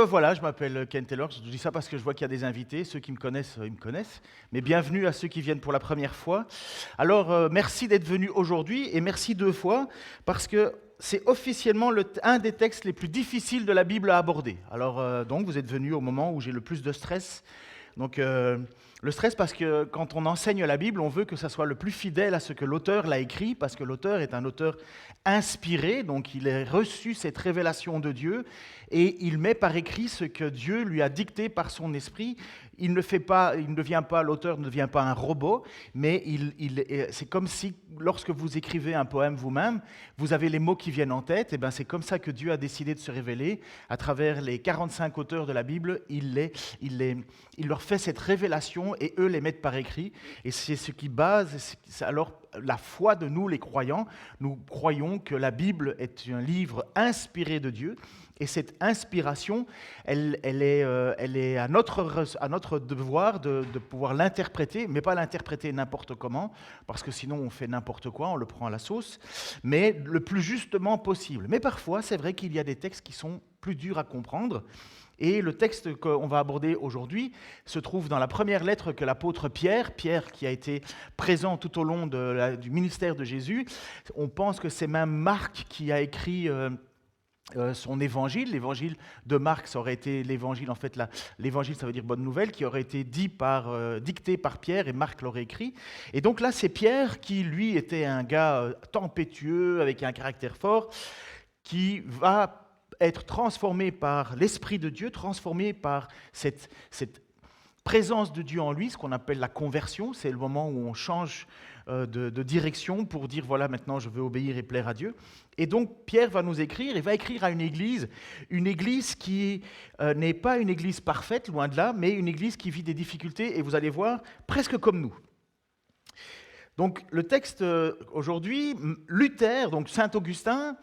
Voilà, je m'appelle Ken Taylor, je dis ça parce que je vois qu'il y a des invités, ceux qui me connaissent, ils me connaissent, mais bienvenue à ceux qui viennent pour la première fois. Alors, merci d'être venus aujourd'hui, et merci deux fois, parce que c'est officiellement un des textes les plus difficiles de la Bible à aborder. Alors, donc, vous êtes venus au moment où j'ai le plus de stress. Donc, le stress parce que quand on enseigne la Bible, on veut que ça soit le plus fidèle à ce que l'auteur l'a écrit, parce que l'auteur est un auteur inspiré, donc il a reçu cette révélation de Dieu, et il met par écrit ce que Dieu lui a dicté par son esprit. Il ne fait pas, il ne devient pas, l'auteur ne devient pas un robot, mais c'est comme si, lorsque vous écrivez un poème vous-même, vous avez les mots qui viennent en tête, et bien c'est comme ça que Dieu a décidé de se révéler. À travers les 45 auteurs de la Bible, il leur fait cette révélation et eux les mettent par écrit. Et c'est ce qui base alors la foi de nous, les croyants. Nous croyons que la Bible est un livre inspiré de Dieu. Et cette inspiration, elle est à notre devoir de pouvoir l'interpréter, mais pas l'interpréter n'importe comment, parce que sinon on fait n'importe quoi, on le prend à la sauce, mais le plus justement possible. Mais parfois, c'est vrai qu'il y a des textes qui sont plus durs à comprendre. Et le texte qu'on va aborder aujourd'hui se trouve dans la première lettre que l'apôtre Pierre qui a été présent tout au long du ministère de Jésus. On pense que c'est même Marc qui a écrit son évangile. L'évangile de Marc, ça aurait été l'évangile, en fait, l'évangile, ça veut dire bonne nouvelle, qui aurait été dicté par Pierre, et Marc l'aurait écrit. Et donc là, c'est Pierre qui, lui, était un gars tempétueux, avec un caractère fort, qui va être transformé par l'Esprit de Dieu, transformé par cette présence de Dieu en lui, ce qu'on appelle la conversion. C'est le moment où on change de direction pour dire, voilà, maintenant je veux obéir et plaire à Dieu. Et donc Pierre va nous écrire, et va écrire à une église qui n'est pas une église parfaite, loin de là, mais une église qui vit des difficultés, et vous allez voir, presque comme nous. Donc le texte aujourd'hui, Luther, donc Saint-Augustin,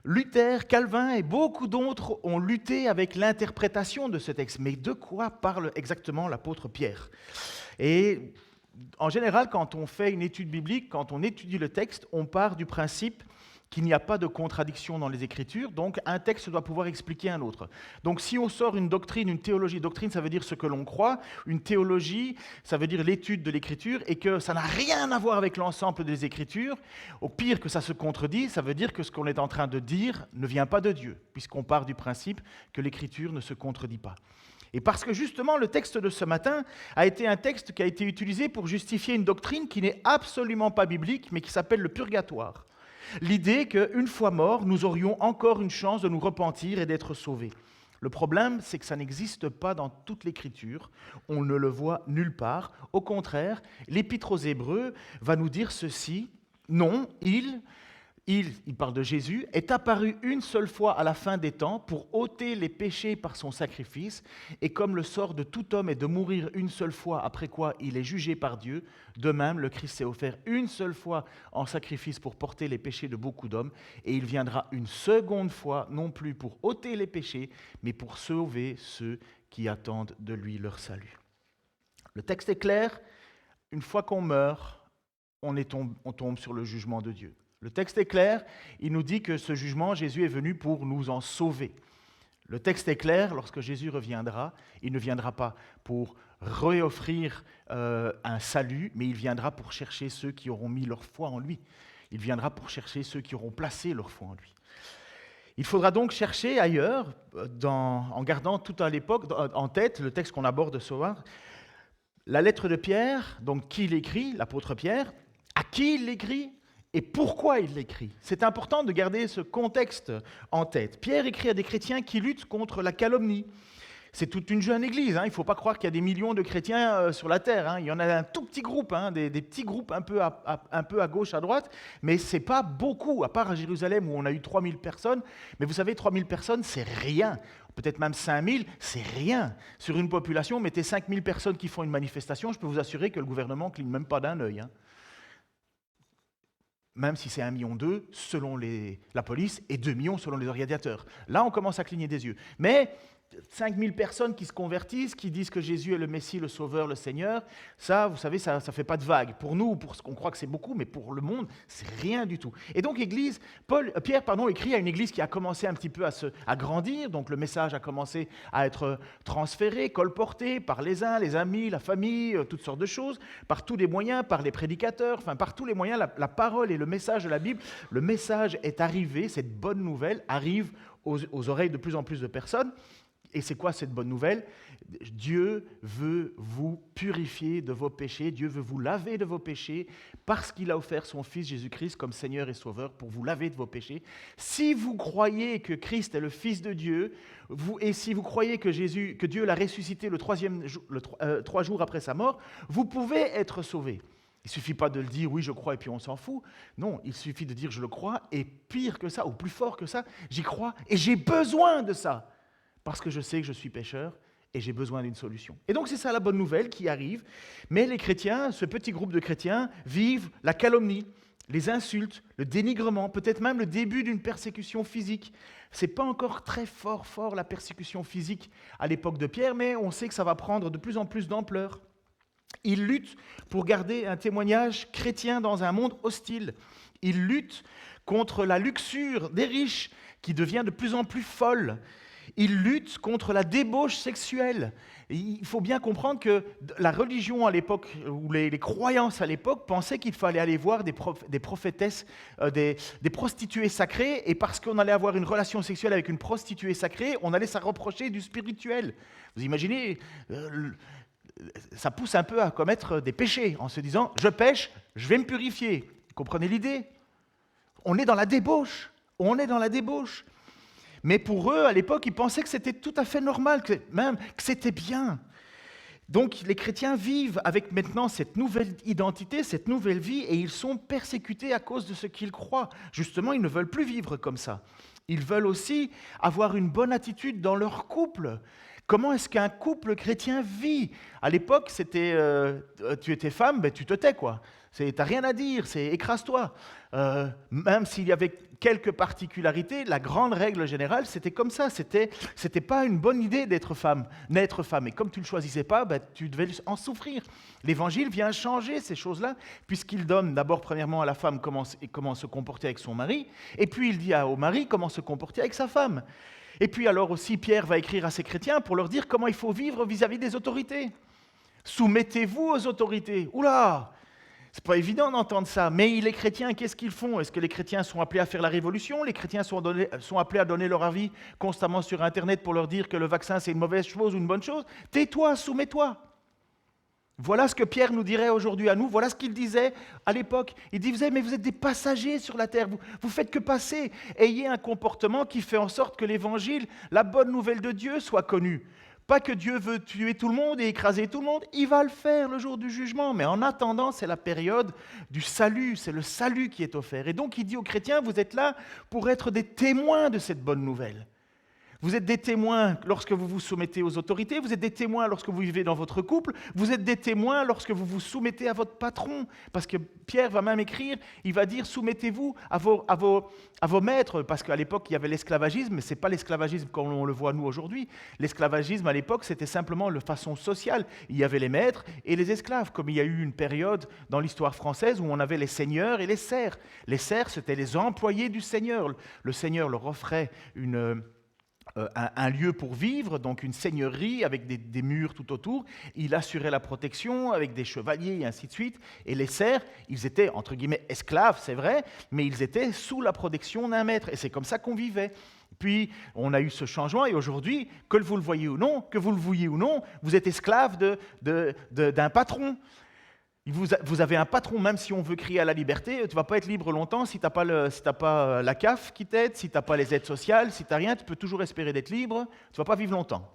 Luther, Calvin et beaucoup d'autres ont lutté avec l'interprétation de ce texte. Mais de quoi parle exactement l'apôtre Pierre ? Et en général, quand on fait une étude biblique, quand on étudie le texte, on part du principe qu'il n'y a pas de contradiction dans les Écritures, donc un texte doit pouvoir expliquer un autre. Donc si on sort une doctrine, une théologie, doctrine ça veut dire ce que l'on croit, une théologie ça veut dire l'étude de l'Écriture, et que ça n'a rien à voir avec l'ensemble des Écritures, au pire que ça se contredit, ça veut dire que ce qu'on est en train de dire ne vient pas de Dieu, puisqu'on part du principe que l'Écriture ne se contredit pas. Et parce que justement le texte de ce matin a été un texte qui a été utilisé pour justifier une doctrine qui n'est absolument pas biblique, mais qui s'appelle le purgatoire. L'idée qu'une fois morts, nous aurions encore une chance de nous repentir et d'être sauvés. Le problème, c'est que ça n'existe pas dans toute l'Écriture, on ne le voit nulle part. Au contraire, l'Épître aux Hébreux va nous dire ceci, non, il parle de Jésus, est apparu une seule fois à la fin des temps pour ôter les péchés par son sacrifice, et comme le sort de tout homme est de mourir une seule fois, après quoi il est jugé par Dieu, de même le Christ s'est offert une seule fois en sacrifice pour porter les péchés de beaucoup d'hommes, et il viendra une seconde fois, non plus pour ôter les péchés, mais pour sauver ceux qui attendent de lui leur salut. Le texte est clair, une fois qu'on meurt, on tombe sur le jugement de Dieu. Le texte est clair, il nous dit que ce jugement, Jésus est venu pour nous en sauver. Le texte est clair, lorsque Jésus reviendra, il ne viendra pas pour réoffrir un salut, mais il viendra pour chercher ceux qui auront mis leur foi en lui. Il viendra pour chercher ceux qui auront placé leur foi en lui. Il faudra donc chercher ailleurs, en gardant tout à l'époque en tête le texte qu'on aborde ce soir, la lettre de Pierre, donc qui l'écrit, l'apôtre Pierre, à qui il l'écrit et pourquoi il l'écrit. C'est important de garder ce contexte en tête. Pierre écrit à des chrétiens qui luttent contre la calomnie. C'est toute une jeune église, il ne faut pas croire qu'il y a des millions de chrétiens sur la terre. Il y en a un tout petit groupe, des petits groupes un peu à gauche, à droite, mais ce n'est pas beaucoup, à part à Jérusalem où on a eu 3000 personnes. Mais vous savez, 3000 personnes, c'est rien. Peut-être même 5000, c'est rien. Sur une population, mettez 5000 personnes qui font une manifestation, je peux vous assurer que le gouvernement ne cligne même pas d'un œil. Même si c'est 1,2 million selon la police et 2 millions selon les organisateurs. Là, on commence à cligner des yeux. Mais 5000 personnes qui se convertissent, qui disent que Jésus est le Messie, le Sauveur, le Seigneur. Ça, vous savez, ça ne fait pas de vague. Pour nous, pour ce qu'on croit que c'est beaucoup, mais pour le monde, c'est rien du tout. Et donc, Pierre écrit à une église qui a commencé un petit peu à grandir. Donc, le message a commencé à être transféré, colporté par les uns, les amis, la famille, toutes sortes de choses, par tous les moyens, par les prédicateurs, enfin, par tous les moyens, la parole et le message de la Bible. Le message est arrivé, cette bonne nouvelle arrive aux oreilles de plus en plus de personnes. Et c'est quoi cette bonne nouvelle? Dieu veut vous purifier de vos péchés, Dieu veut vous laver de vos péchés parce qu'il a offert son Fils Jésus-Christ comme Seigneur et Sauveur pour vous laver de vos péchés. Si vous croyez que Christ est le Fils de Dieu, et si vous croyez que Dieu l'a ressuscité 3 jours après sa mort, vous pouvez être sauvés. Il ne suffit pas de le dire, oui, je crois, et puis on s'en fout. Non, il suffit de dire, je le crois, et pire que ça, ou plus fort que ça, j'y crois, et j'ai besoin de ça. Parce que je sais que je suis pécheur et j'ai besoin d'une solution. Et donc c'est ça la bonne nouvelle qui arrive. Mais les chrétiens, ce petit groupe de chrétiens, vivent la calomnie, les insultes, le dénigrement, peut-être même le début d'une persécution physique. Ce n'est pas encore très fort la persécution physique à l'époque de Pierre, mais on sait que ça va prendre de plus en plus d'ampleur. Ils luttent pour garder un témoignage chrétien dans un monde hostile. Ils luttent contre la luxure des riches qui devient de plus en plus folle. Ils luttent contre la débauche sexuelle. Et il faut bien comprendre que la religion à l'époque, ou les croyances à l'époque, pensaient qu'il fallait aller voir des prophétesses, des prostituées sacrées, et parce qu'on allait avoir une relation sexuelle avec une prostituée sacrée, on allait s'en reprocher du spirituel. Vous imaginez, ça pousse un peu à commettre des péchés, en se disant « je pêche, je vais me purifier ». Vous comprenez l'idée? On est dans la débauche. Mais pour eux, à l'époque, ils pensaient que c'était tout à fait normal, que c'était bien. Donc les chrétiens vivent avec maintenant cette nouvelle identité, cette nouvelle vie, et ils sont persécutés à cause de ce qu'ils croient. Justement, ils ne veulent plus vivre comme ça. Ils veulent aussi avoir une bonne attitude dans leur couple. Comment est-ce qu'un couple chrétien vit? À l'époque, c'était tu étais femme, ben, tu te tais, quoi. Tu n'as rien à dire, c'est écrase-toi. Même s'il y avait quelques particularités, la grande règle générale, c'était comme ça. C'était pas une bonne idée d'être femme, naître femme. Et comme tu ne le choisissais pas, ben, tu devais en souffrir. L'Évangile vient changer ces choses-là, puisqu'il donne d'abord, premièrement, à la femme comment se comporter avec son mari, et puis il dit au mari comment se comporter avec sa femme. Et puis alors aussi, Pierre va écrire à ces chrétiens pour leur dire comment il faut vivre vis-à-vis des autorités. Soumettez-vous aux autorités. Oula! C'est pas évident d'entendre ça, mais les chrétiens, qu'est-ce qu'ils font? Est-ce que les chrétiens sont appelés à faire la révolution? Les chrétiens sont appelés à donner leur avis constamment sur Internet pour leur dire que le vaccin c'est une mauvaise chose ou une bonne chose? Tais-toi, soumets-toi. Voilà ce que Pierre nous dirait aujourd'hui à nous, voilà ce qu'il disait à l'époque. Il disait, mais vous êtes des passagers sur la terre, vous faites que passer. Ayez un comportement qui fait en sorte que l'évangile, la bonne nouvelle de Dieu soit connue. Pas que Dieu veut tuer tout le monde et écraser tout le monde, il va le faire le jour du jugement. Mais en attendant, c'est la période du salut, c'est le salut qui est offert. Et donc il dit aux chrétiens, vous êtes là pour être des témoins de cette bonne nouvelle. Vous êtes des témoins lorsque vous vous soumettez aux autorités, vous êtes des témoins lorsque vous vivez dans votre couple, vous êtes des témoins lorsque vous vous soumettez à votre patron. Parce que Pierre va même écrire, il va dire soumettez-vous à vos maîtres, parce qu'à l'époque il y avait l'esclavagisme, mais ce n'est pas l'esclavagisme comme on le voit nous aujourd'hui. L'esclavagisme à l'époque c'était simplement de façon sociale. Il y avait les maîtres et les esclaves, comme il y a eu une période dans l'histoire française où on avait les seigneurs et les serfs. Les serfs c'était les employés du seigneur. Le seigneur leur offrait un lieu pour vivre, donc une seigneurie avec des murs tout autour. Il assurait la protection avec des chevaliers et ainsi de suite. Et les serfs, ils étaient entre guillemets esclaves, c'est vrai, mais ils étaient sous la protection d'un maître. Et c'est comme ça qu'on vivait. Puis on a eu ce changement et aujourd'hui, que vous le vouliez ou non, vous êtes esclave d'un patron. Vous avez un patron, même si on veut crier à la liberté, tu ne vas pas être libre longtemps si tu n'as pas la CAF qui t'aide, si tu n'as pas les aides sociales, si tu n'as rien, tu peux toujours espérer d'être libre, tu ne vas pas vivre longtemps.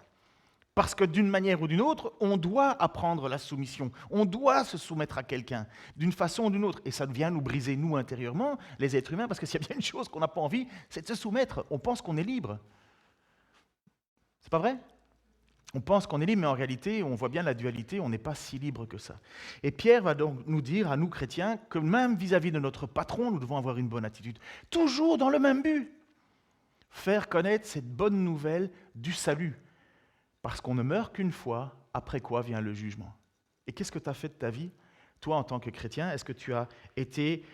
Parce que d'une manière ou d'une autre, on doit apprendre la soumission, on doit se soumettre à quelqu'un, d'une façon ou d'une autre. Et ça vient nous briser, nous, intérieurement, les êtres humains, parce que s'il y a bien une chose qu'on n'a pas envie, c'est de se soumettre. On pense qu'on est libre. C'est pas vrai ? On pense qu'on est libre, mais en réalité, on voit bien la dualité, on n'est pas si libre que ça. Et Pierre va donc nous dire, à nous chrétiens, que même vis-à-vis de notre patron, nous devons avoir une bonne attitude. Toujours dans le même but. Faire connaître cette bonne nouvelle du salut. Parce qu'on ne meurt qu'une fois, après quoi vient le jugement. Et qu'est-ce que tu as fait de ta vie, toi, en tant que chrétien? Est-ce que tu as été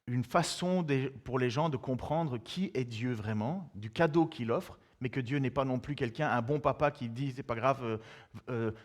une façon pour les gens de comprendre qui est Dieu vraiment, du cadeau qu'il offre, mais que Dieu n'est pas non plus quelqu'un, un bon papa qui dit c'est pas grave,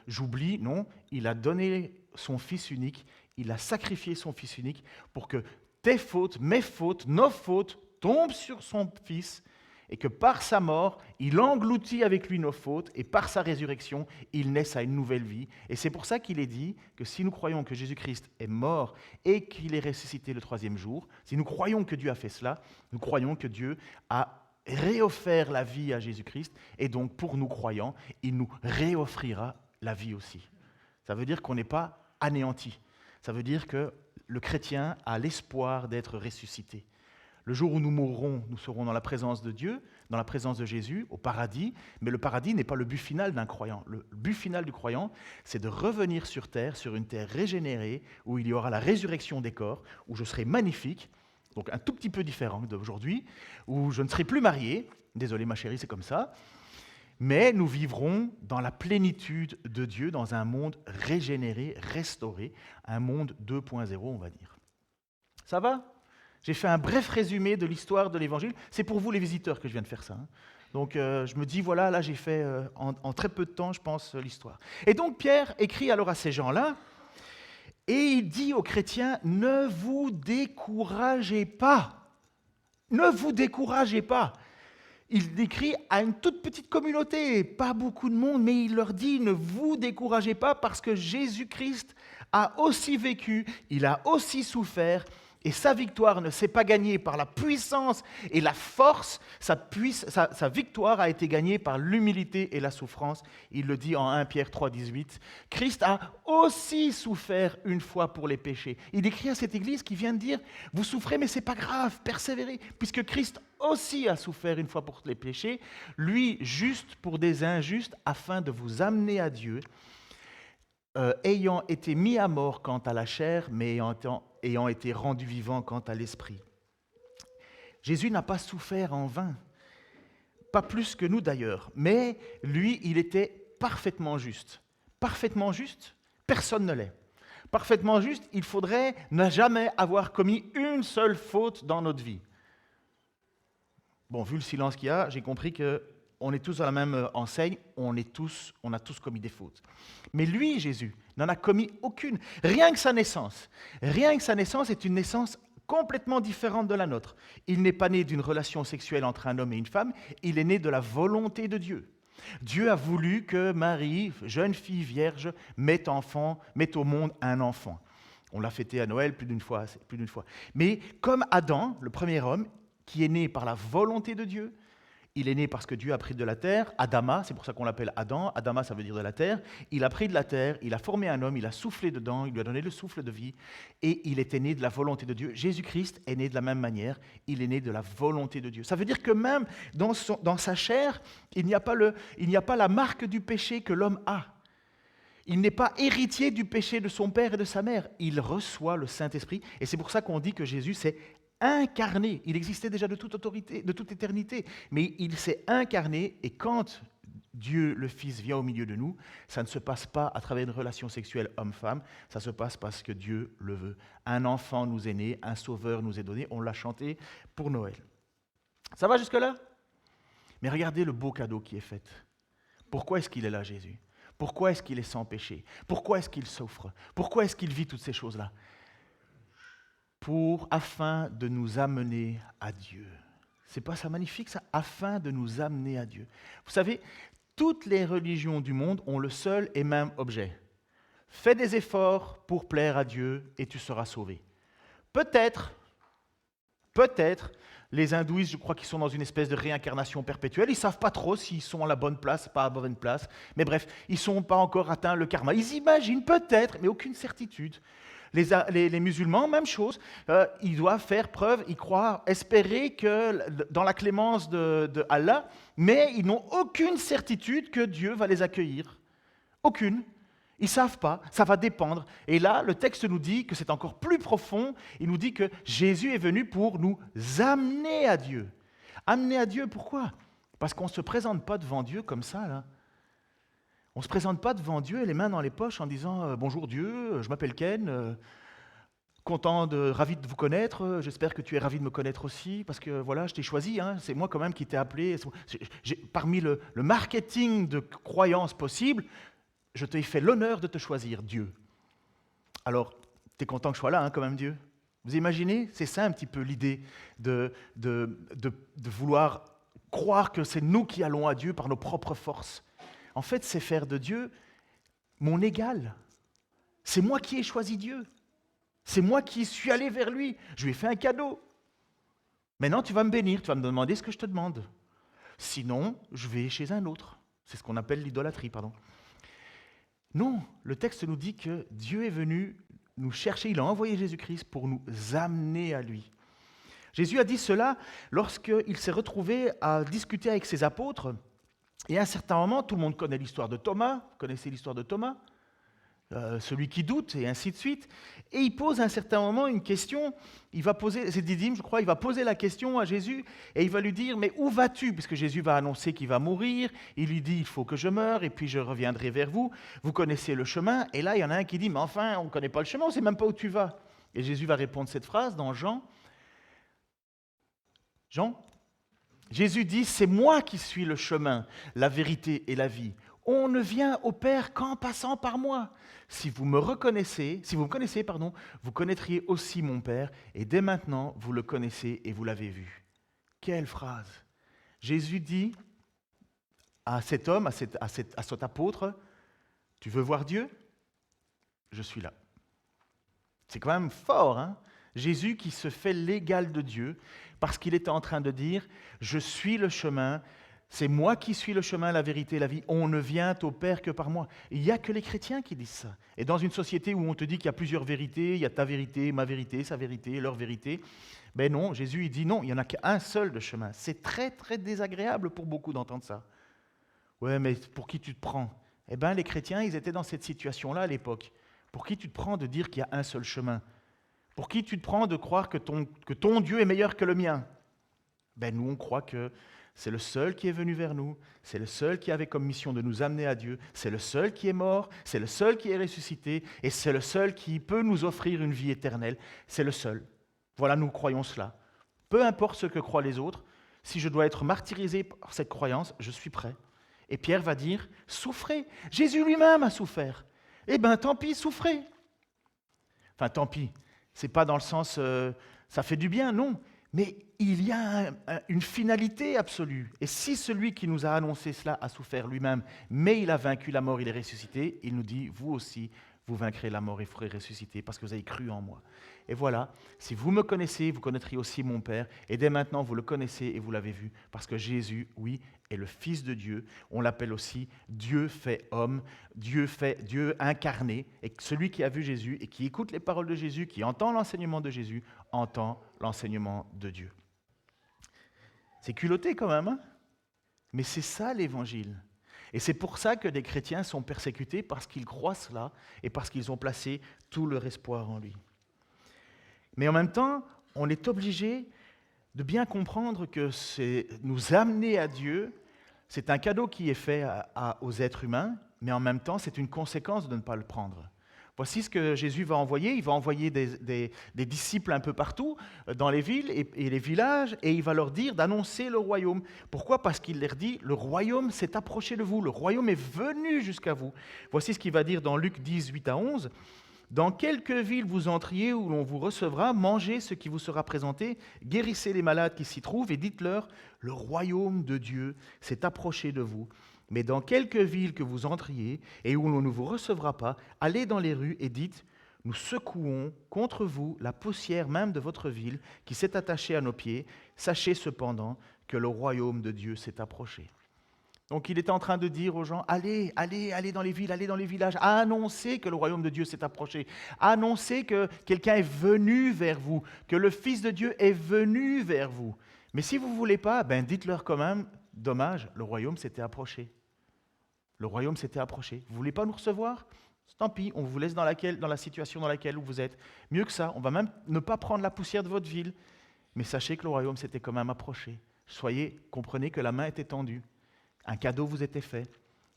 j'oublie. Non, il a donné son Fils unique, il a sacrifié son Fils unique pour que tes fautes, mes fautes, nos fautes tombent sur son Fils et que par sa mort, il engloutit avec lui nos fautes et par sa résurrection, il naisse à une nouvelle vie. Et c'est pour ça qu'il est dit que si nous croyons que Jésus-Christ est mort et qu'il est ressuscité le troisième jour, si nous croyons que Dieu a fait cela, nous croyons que Dieu a réoffert la vie à Jésus-Christ et donc pour nous croyants, il nous réoffrira la vie aussi. Ça veut dire qu'on n'est pas anéanti. Ça veut dire que le chrétien a l'espoir d'être ressuscité. Le jour où nous mourrons, nous serons dans la présence de Dieu, dans la présence de Jésus, au paradis. Mais le paradis n'est pas le but final d'un croyant. Le but final du croyant, c'est de revenir sur terre, sur une terre régénérée, où il y aura la résurrection des corps, où je serai magnifique, donc un tout petit peu différent d'aujourd'hui, où je ne serai plus marié. Désolé ma chérie, c'est comme ça. Mais nous vivrons dans la plénitude de Dieu, dans un monde régénéré, restauré, un monde 2.0, on va dire. Ça va ? J'ai fait un bref résumé de l'histoire de l'Évangile. C'est pour vous les visiteurs que je viens de faire ça. Donc je me dis, voilà, là j'ai fait en très peu de temps, je pense, l'histoire. Et donc Pierre écrit alors à ces gens-là, et il dit aux chrétiens, ne vous découragez pas. Ne vous découragez pas. Il écrit à une toute petite communauté, pas beaucoup de monde, mais il leur dit, ne vous découragez pas parce que Jésus-Christ a aussi vécu, il a aussi souffert, et sa victoire ne s'est pas gagnée par la puissance et la force, sa victoire a été gagnée par l'humilité et la souffrance. Il le dit en 1 Pierre 3,18. Christ a aussi souffert une fois pour les péchés. Il écrit à cette église qui vient de dire, vous souffrez mais ce n'est pas grave, persévérez, puisque Christ aussi a souffert une fois pour les péchés, lui juste pour des injustes, afin de vous amener à Dieu, ayant été mis à mort quant à la chair, mais ayant été rendu vivant quant à l'esprit. Jésus n'a pas souffert en vain, pas plus que nous d'ailleurs, mais lui, il était parfaitement juste. Parfaitement juste, personne ne l'est. Parfaitement juste, il faudrait ne jamais avoir commis une seule faute dans notre vie. Bon, vu le silence qu'il y a, j'ai compris qu'on est tous dans la même enseigne, on a tous commis des fautes. Mais lui, Jésus, n'en a commis aucune. Rien que sa naissance est une naissance complètement différente de la nôtre. Il n'est pas né d'une relation sexuelle entre un homme et une femme, il est né de la volonté de Dieu. Dieu a voulu que Marie, jeune fille vierge, mette au monde un enfant. On l'a fêté à Noël plus d'une fois. Mais comme Adam, le premier homme, qui est né par la volonté de Dieu, il est né parce que Dieu a pris de la terre, Adama, c'est pour ça qu'on l'appelle Adam, Adama ça veut dire de la terre, il a pris de la terre, il a formé un homme, il a soufflé dedans, il lui a donné le souffle de vie, et il était né de la volonté de Dieu. Jésus-Christ est né de la même manière, il est né de la volonté de Dieu. Ça veut dire que même dans sa chair, il n'y a pas la marque du péché que l'homme a. Il n'est pas héritier du péché de son père et de sa mère, il reçoit le Saint-Esprit, et c'est pour ça qu'on dit que Jésus s'est incarné. Il existait déjà de toute autorité, de toute éternité, mais il s'est incarné, et quand Dieu le Fils vient au milieu de nous, ça ne se passe pas à travers une relation sexuelle homme-femme, ça se passe parce que Dieu le veut. Un enfant nous est né, un sauveur nous est donné, on l'a chanté pour Noël. Ça va jusque-là? Mais regardez le beau cadeau qui est fait. Pourquoi est-ce qu'il est là, Jésus? Pourquoi est-ce qu'il est sans péché? Pourquoi est-ce qu'il souffre? Pourquoi est-ce qu'il vit toutes ces choses-là? Afin de nous amener à Dieu. C'est pas ça magnifique, ça? Afin de nous amener à Dieu. Vous savez, toutes les religions du monde ont le seul et même objet. Fais des efforts pour plaire à Dieu et tu seras sauvé. Peut-être, les hindouistes, je crois qu'ils sont dans une espèce de réincarnation perpétuelle. Ils ne savent pas trop s'ils sont à la bonne place, pas à la bonne place. Mais bref, ils ne sont pas encore atteints le karma. Ils imaginent peut-être, mais aucune certitude. Les musulmans, même chose, ils doivent faire preuve, ils croient, espérer que dans la clémence de Allah, mais ils n'ont aucune certitude que Dieu va les accueillir. Aucune. Ils ne savent pas, ça va dépendre. Et là, le texte nous dit que c'est encore plus profond, il nous dit que Jésus est venu pour nous amener à Dieu. Amener à Dieu, pourquoi? Parce qu'on ne se présente pas devant Dieu comme ça, là. On ne se présente pas devant Dieu les mains dans les poches en disant bonjour Dieu, je m'appelle Ken, ravi de vous connaître, j'espère que tu es ravi de me connaître aussi, parce que voilà, je t'ai choisi, hein, c'est moi quand même qui t'ai appelé. Parmi le marketing de croyances possibles, je t'ai fait l'honneur de te choisir, Dieu. Alors, tu es content que je sois là, hein, quand même, Dieu? Vous imaginez? C'est ça un petit peu l'idée de vouloir croire que c'est nous qui allons à Dieu par nos propres forces. En fait, c'est faire de Dieu mon égal. C'est moi qui ai choisi Dieu. C'est moi qui suis allé vers lui. Je lui ai fait un cadeau. Maintenant, tu vas me bénir, tu vas me demander ce que je te demande. Sinon, je vais chez un autre. C'est ce qu'on appelle l'idolâtrie, pardon. Non, le texte nous dit que Dieu est venu nous chercher, il a envoyé Jésus-Christ pour nous amener à lui. Jésus a dit cela lorsqu'il s'est retrouvé à discuter avec ses apôtres. Et à un certain moment, tout le monde connaît l'histoire de Thomas. Vous connaissez l'histoire de Thomas? Celui qui doute, et ainsi de suite. Et il pose à un certain moment une question. Il va poser, c'est Didyme, je crois, il va poser la question à Jésus et il va lui dire, mais où vas-tu? Puisque Jésus va annoncer qu'il va mourir. Il lui dit, il faut que je meure et puis je reviendrai vers vous. Vous connaissez le chemin. Et là, il y en a un qui dit, mais enfin, on ne connaît pas le chemin, on ne sait même pas où tu vas. Et Jésus va répondre cette phrase dans Jean. Jésus dit, c'est moi qui suis le chemin, la vérité et la vie. On ne vient au Père qu'en passant par moi. Si vous me connaissez, vous connaîtriez aussi mon Père, et dès maintenant, vous le connaissez et vous l'avez vu. Quelle phrase! Jésus dit à cet homme, à cet apôtre, tu veux voir Dieu? Je suis là. C'est quand même fort, hein? Jésus qui se fait l'égal de Dieu, parce qu'il était en train de dire, je suis le chemin, c'est moi qui suis le chemin, la vérité et la vie, on ne vient au Père que par moi. Il n'y a que les chrétiens qui disent ça. Et dans une société où on te dit qu'il y a plusieurs vérités, il y a ta vérité, ma vérité, sa vérité, leur vérité, ben non, Jésus il dit non, il n'y en a qu'un seul de chemin. C'est très très désagréable pour beaucoup d'entendre ça. Ouais, mais pour qui tu te prends? Eh bien les chrétiens, ils étaient dans cette situation-là à l'époque. Pour qui tu te prends de dire qu'il y a un seul chemin? Pour qui tu te prends de croire que ton Dieu est meilleur que le mien? Ben nous, on croit que c'est le seul qui est venu vers nous, c'est le seul qui avait comme mission de nous amener à Dieu, c'est le seul qui est mort, c'est le seul qui est ressuscité, et c'est le seul qui peut nous offrir une vie éternelle. C'est le seul. Voilà, nous croyons cela. Peu importe ce que croient les autres, si je dois être martyrisé par cette croyance, je suis prêt. Et Pierre va dire, souffrez. Jésus lui-même a souffert. Eh bien, tant pis, souffrez. Enfin, tant pis. C'est pas dans le sens ça fait du bien, non. Mais il y a une finalité absolue. Et si celui qui nous a annoncé cela a souffert lui-même, mais il a vaincu la mort, il est ressuscité, il nous dit, vous aussi, vous vaincrez la mort et vous serez ressuscité parce que vous avez cru en moi. Et voilà, si vous me connaissez, vous connaîtriez aussi mon Père. Et dès maintenant, vous le connaissez et vous l'avez vu. Parce que Jésus, oui, est le Fils de Dieu. On l'appelle aussi Dieu fait homme, Dieu incarné. Et celui qui a vu Jésus et qui écoute les paroles de Jésus, qui entend l'enseignement de Jésus, entend l'enseignement de Dieu. C'est culotté quand même, hein? Mais c'est ça l'Évangile. Et c'est pour ça que des chrétiens sont persécutés, parce qu'ils croient cela et parce qu'ils ont placé tout leur espoir en lui. Mais en même temps, on est obligé de bien comprendre que c'est nous amener à Dieu, c'est un cadeau qui est fait aux êtres humains, mais en même temps, c'est une conséquence de ne pas le prendre. Voici ce que Jésus va envoyer. Il va envoyer des disciples un peu partout, dans les villes et les villages, et il va leur dire d'annoncer le royaume. Pourquoi? Parce qu'il leur dit, le royaume s'est approché de vous, le royaume est venu jusqu'à vous. Voici ce qu'il va dire dans Luc 10, 8 à 11. Dans quelque ville vous entriez où l'on vous recevra, mangez ce qui vous sera présenté, guérissez les malades qui s'y trouvent et dites-leur, le royaume de Dieu s'est approché de vous. Mais dans quelque ville que vous entriez et où l'on ne vous recevra pas, allez dans les rues et dites, nous secouons contre vous la poussière même de votre ville qui s'est attachée à nos pieds. Sachez cependant que le royaume de Dieu s'est approché. Donc il était en train de dire aux gens, allez dans les villes, allez dans les villages, annoncez que le royaume de Dieu s'est approché, annoncez que quelqu'un est venu vers vous, que le Fils de Dieu est venu vers vous. Mais si vous ne voulez pas, dites-leur quand même, dommage, le royaume s'était approché. Le royaume s'était approché. Vous ne voulez pas nous recevoir? Tant pis, on vous laisse dans la situation dans laquelle vous êtes. Mieux que ça, on va même ne pas prendre la poussière de votre ville. Mais sachez que le royaume s'était quand même approché. Comprenez que la main était tendue. Un cadeau vous était fait.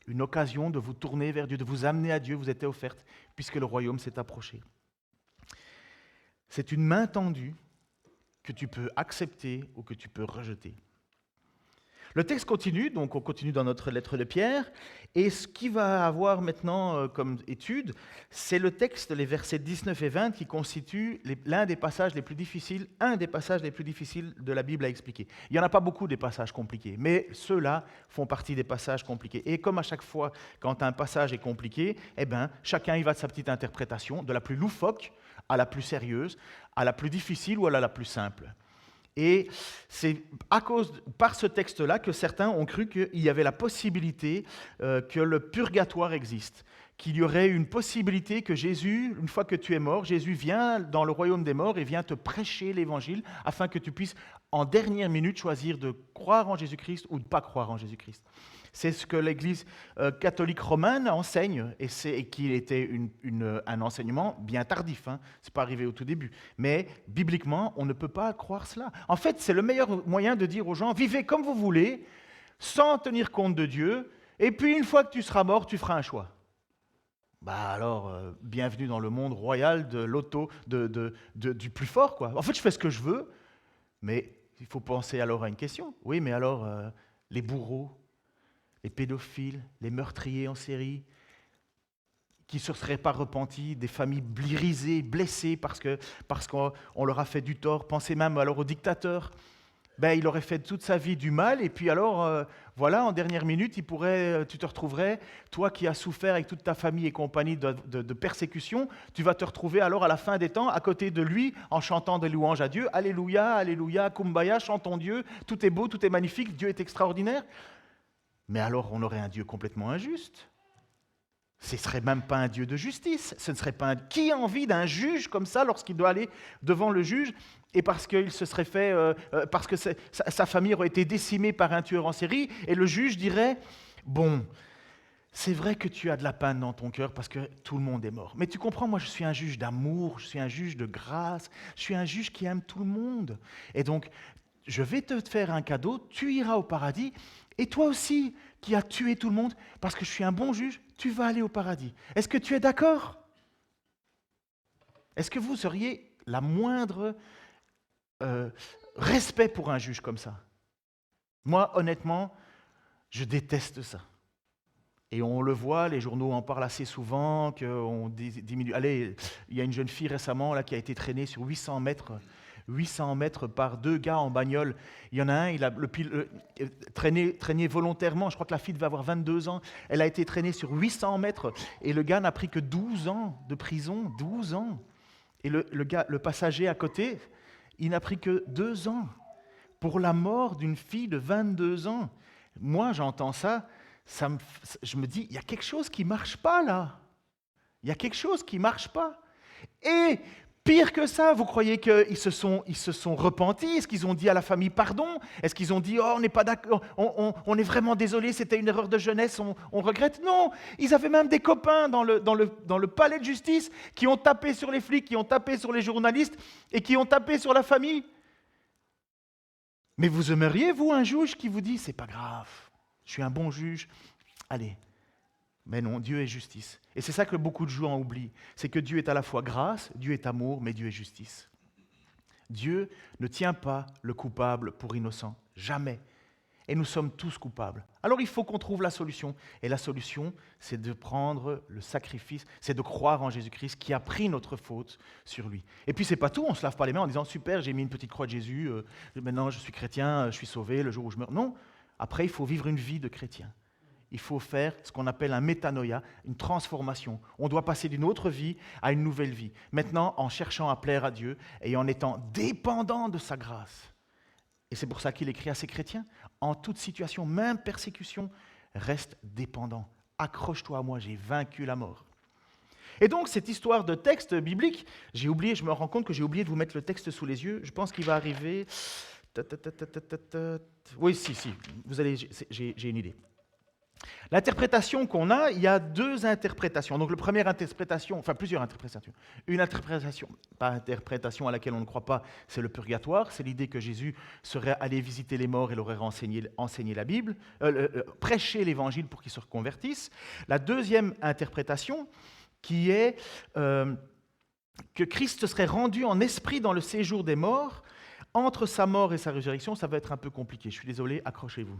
Une occasion de vous tourner vers Dieu, de vous amener à Dieu vous était offerte, puisque le royaume s'est approché. C'est une main tendue que tu peux accepter ou que tu peux rejeter. Le texte continue, donc on continue dans notre lettre de Pierre, et ce qu'il va avoir maintenant comme étude, c'est le texte, les versets 19 et 20, qui constituent un des passages les plus difficiles de la Bible à expliquer. Il n'y en a pas beaucoup des passages compliqués, mais ceux-là font partie des passages compliqués. Et comme à chaque fois, quand un passage est compliqué, eh ben, chacun y va de sa petite interprétation, de la plus loufoque à la plus sérieuse, à la plus difficile ou à la plus simple. Et c'est par ce texte-là que certains ont cru qu'il y avait la possibilité que le purgatoire existe, qu'il y aurait une possibilité que Jésus, une fois que tu es mort, Jésus vient dans le royaume des morts et vient te prêcher l'évangile afin que tu puisses en dernière minute choisir de croire en Jésus-Christ ou de ne pas croire en Jésus-Christ. C'est ce que l'Église catholique romaine enseigne, et qui était un enseignement bien tardif, hein. Ce n'est pas arrivé au tout début. Mais bibliquement, on ne peut pas croire cela. En fait, c'est le meilleur moyen de dire aux gens, vivez comme vous voulez, sans tenir compte de Dieu, et puis une fois que tu seras mort, tu feras un choix. Bienvenue dans le monde royal de du plus fort, quoi. En fait, je fais ce que je veux, mais il faut penser alors à une question. Oui, mais alors, les bourreaux, les pédophiles, les meurtriers en série, qui ne se seraient pas repentis, des familles brisées, blessées parce qu'on leur a fait du tort. Pensez même alors au dictateur. Il aurait fait toute sa vie du mal, et puis alors, en dernière minute, tu te retrouverais, toi qui as souffert avec toute ta famille et compagnie de persécution, tu vas te retrouver alors à la fin des temps à côté de lui en chantant des louanges à Dieu. Alléluia, Alléluia, Kumbaya, chantons Dieu, tout est beau, tout est magnifique, Dieu est extraordinaire. Mais alors, on aurait un Dieu complètement injuste. Ce ne serait même pas un Dieu de justice. Ce ne serait pas Qui a envie d'un juge comme ça lorsqu'il doit aller devant le juge et parce qu'il se serait fait, parce que sa famille aurait été décimée par un tueur en série, et le juge dirait bon, c'est vrai que tu as de la peine dans ton cœur parce que tout le monde est mort. Mais tu comprends, moi je suis un juge d'amour, je suis un juge de grâce, je suis un juge qui aime tout le monde. Et donc, je vais te faire un cadeau, tu iras au paradis. Et toi aussi, qui as tué tout le monde, parce que je suis un bon juge, tu vas aller au paradis. Est-ce que tu es d'accord? Est-ce que vous auriez la moindre respect pour un juge comme ça? Moi, honnêtement, je déteste ça. Et on le voit, les journaux en parlent assez souvent, qu'on diminue. Allez, il y a une jeune fille récemment là, qui a été traînée sur 800 mètres par deux gars en bagnole. Il y en a un, il a traîné volontairement. Je crois que la fille devait avoir 22 ans. Elle a été traînée sur 800 mètres et le gars n'a pris que 12 ans de prison. 12 ans. Et le passager à côté, il n'a pris que 2 ans pour la mort d'une fille de 22 ans. Moi, j'entends ça, je me dis, il y a quelque chose qui ne marche pas là. Il y a quelque chose qui ne marche pas. Et pire que ça, vous croyez qu'ils se sont repentis? Est-ce qu'ils ont dit à la famille pardon? Est-ce qu'ils ont dit oh, on n'est pas d'accord, on est vraiment désolé, c'était une erreur de jeunesse, on regrette? Non, ils avaient même des copains dans le palais de justice qui ont tapé sur les flics, qui ont tapé sur les journalistes et qui ont tapé sur la famille. Mais vous aimeriez, vous, un juge qui vous dit c'est pas grave, je suis un bon juge, allez. Mais non, Dieu est justice. Et c'est ça que beaucoup de gens oublient. C'est que Dieu est à la fois grâce, Dieu est amour, mais Dieu est justice. Dieu ne tient pas le coupable pour innocent. Jamais. Et nous sommes tous coupables. Alors il faut qu'on trouve la solution. Et la solution, c'est de prendre le sacrifice, c'est de croire en Jésus-Christ qui a pris notre faute sur lui. Et puis c'est pas tout, on ne se lave pas les mains en disant « Super, j'ai mis une petite croix de Jésus, maintenant je suis chrétien, je suis sauvé le jour où je meurs. » Non, après il faut vivre une vie de chrétien. Il faut faire ce qu'on appelle un métanoïa, une transformation. On doit passer d'une autre vie à une nouvelle vie. Maintenant, en cherchant à plaire à Dieu et en étant dépendant de sa grâce. Et c'est pour ça qu'il écrit à ses chrétiens, en toute situation, même persécution, reste dépendant. Accroche-toi à moi, j'ai vaincu la mort. Et donc, cette histoire de texte biblique, je me rends compte que j'ai oublié de vous mettre le texte sous les yeux. Je pense qu'il va arriver. Oui, si, vous allez, j'ai une idée. L'interprétation qu'on a, il y a deux interprétations. Donc, la première interprétation, enfin plusieurs interprétations. Une interprétation, pas interprétation à laquelle on ne croit pas, c'est le purgatoire. C'est l'idée que Jésus serait allé visiter les morts et leur aurait enseigné la Bible, prêcher l'évangile pour qu'ils se reconvertissent. La deuxième interprétation, qui est que Christ serait rendu en esprit dans le séjour des morts. Entre sa mort et sa résurrection, ça va être un peu compliqué. Je suis désolé, accrochez-vous.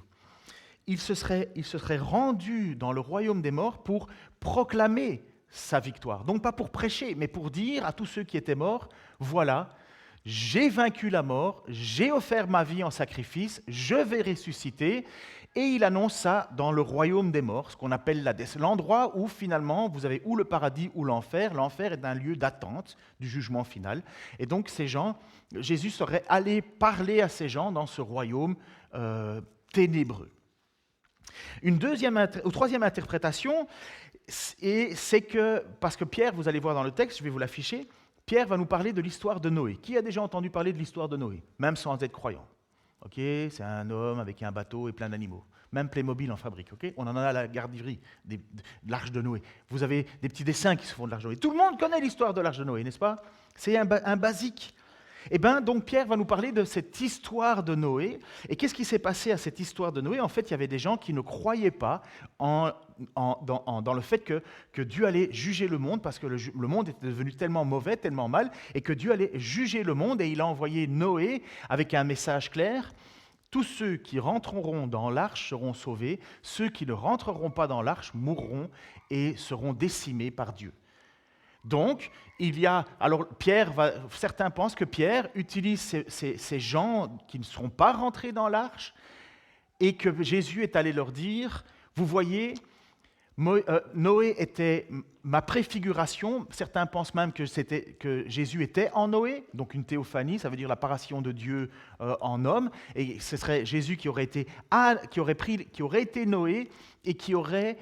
Il se serait rendu dans le royaume des morts pour proclamer sa victoire. Donc pas pour prêcher, mais pour dire à tous ceux qui étaient morts, voilà, j'ai vaincu la mort, j'ai offert ma vie en sacrifice, je vais ressusciter. Et il annonce ça dans le royaume des morts, ce qu'on appelle l'Hadès, l'endroit où finalement vous avez ou le paradis ou l'enfer. L'enfer est un lieu d'attente du jugement final. Et donc ces gens, Jésus serait allé parler à ces gens dans ce royaume ténébreux. Une troisième interprétation, c'est que, parce que Pierre, vous allez voir dans le texte, je vais vous l'afficher, Pierre va nous parler de l'histoire de Noé. Qui a déjà entendu parler de l'histoire de Noé, même sans être croyant? Ok, c'est un homme avec un bateau et plein d'animaux. Même Playmobil en fabrique. Ok, on en a à la garderie, de l'arche de Noé. Vous avez des petits dessins qui se font de l'arche de Noé. Tout le monde connaît l'histoire de l'arche de Noé, n'est-ce pas? C'est un basique. Eh bien, donc Pierre va nous parler de cette histoire de Noé. Et qu'est-ce qui s'est passé à cette histoire de Noé? En fait, il y avait des gens qui ne croyaient pas dans le fait que Dieu allait juger le monde, parce que le monde était devenu tellement mauvais, tellement mal, et que Dieu allait juger le monde. Et il a envoyé Noé avec un message clair. Tous ceux qui rentreront dans l'arche seront sauvés. Ceux qui ne rentreront pas dans l'arche mourront et seront décimés par Dieu. Donc, certains pensent que Pierre utilise ces gens qui ne seront pas rentrés dans l'arche et que Jésus est allé leur dire, vous voyez, Noé était ma préfiguration. Certains pensent même que Jésus était en Noé, donc une théophanie, ça veut dire l'apparition de Dieu en homme, et ce serait Jésus qui aurait été Noé et qui aurait,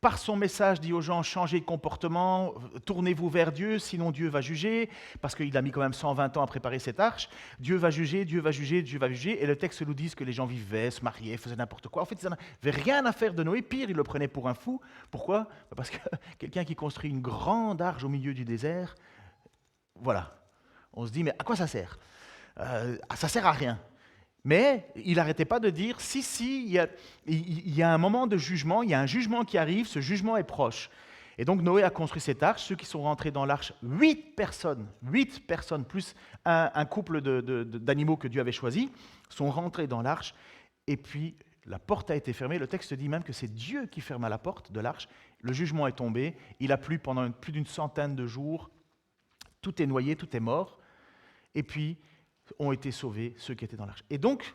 par son message, dit aux gens, changez de comportement, tournez-vous vers Dieu, sinon Dieu va juger, parce qu'il a mis quand même 120 ans à préparer cette arche. Dieu va juger, Dieu va juger, Dieu va juger. Et le texte nous dit que les gens vivaient, se mariaient, faisaient n'importe quoi. En fait, ils n'avaient rien à faire de Noé. Pire, ils le prenaient pour un fou. Pourquoi? Parce que quelqu'un qui construit une grande arche au milieu du désert, voilà. On se dit, mais à quoi ça sert? Ça sert à rien. Mais il n'arrêtait pas de dire, si, il y a un moment de jugement, il y a un jugement qui arrive, ce jugement est proche. Et donc Noé a construit cette arche, ceux qui sont rentrés dans l'arche, 8 personnes, plus un couple d'animaux que Dieu avait choisi, sont rentrés dans l'arche, et puis la porte a été fermée. Le texte dit même que c'est Dieu qui ferma la porte de l'arche, le jugement est tombé, il a plu pendant plus d'une centaine de jours, tout est noyé, tout est mort, et puis ont été sauvés ceux qui étaient dans l'arche. Et donc,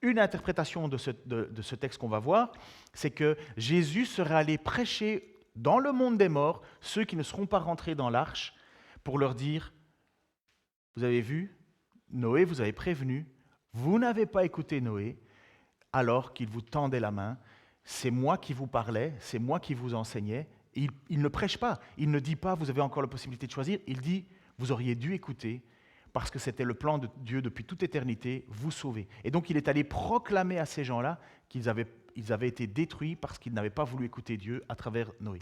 une interprétation de ce texte qu'on va voir, c'est que Jésus serait allé prêcher dans le monde des morts ceux qui ne seront pas rentrés dans l'arche pour leur dire, vous avez vu, Noé vous avez prévenu, vous n'avez pas écouté Noé alors qu'il vous tendait la main, c'est moi qui vous parlais, c'est moi qui vous enseignais. Il ne prêche pas, il ne dit pas vous avez encore la possibilité de choisir, il dit vous auriez dû écouter, parce que c'était le plan de Dieu depuis toute éternité, vous sauver. Et donc il est allé proclamer à ces gens-là qu'ils avaient été détruits parce qu'ils n'avaient pas voulu écouter Dieu à travers Noé.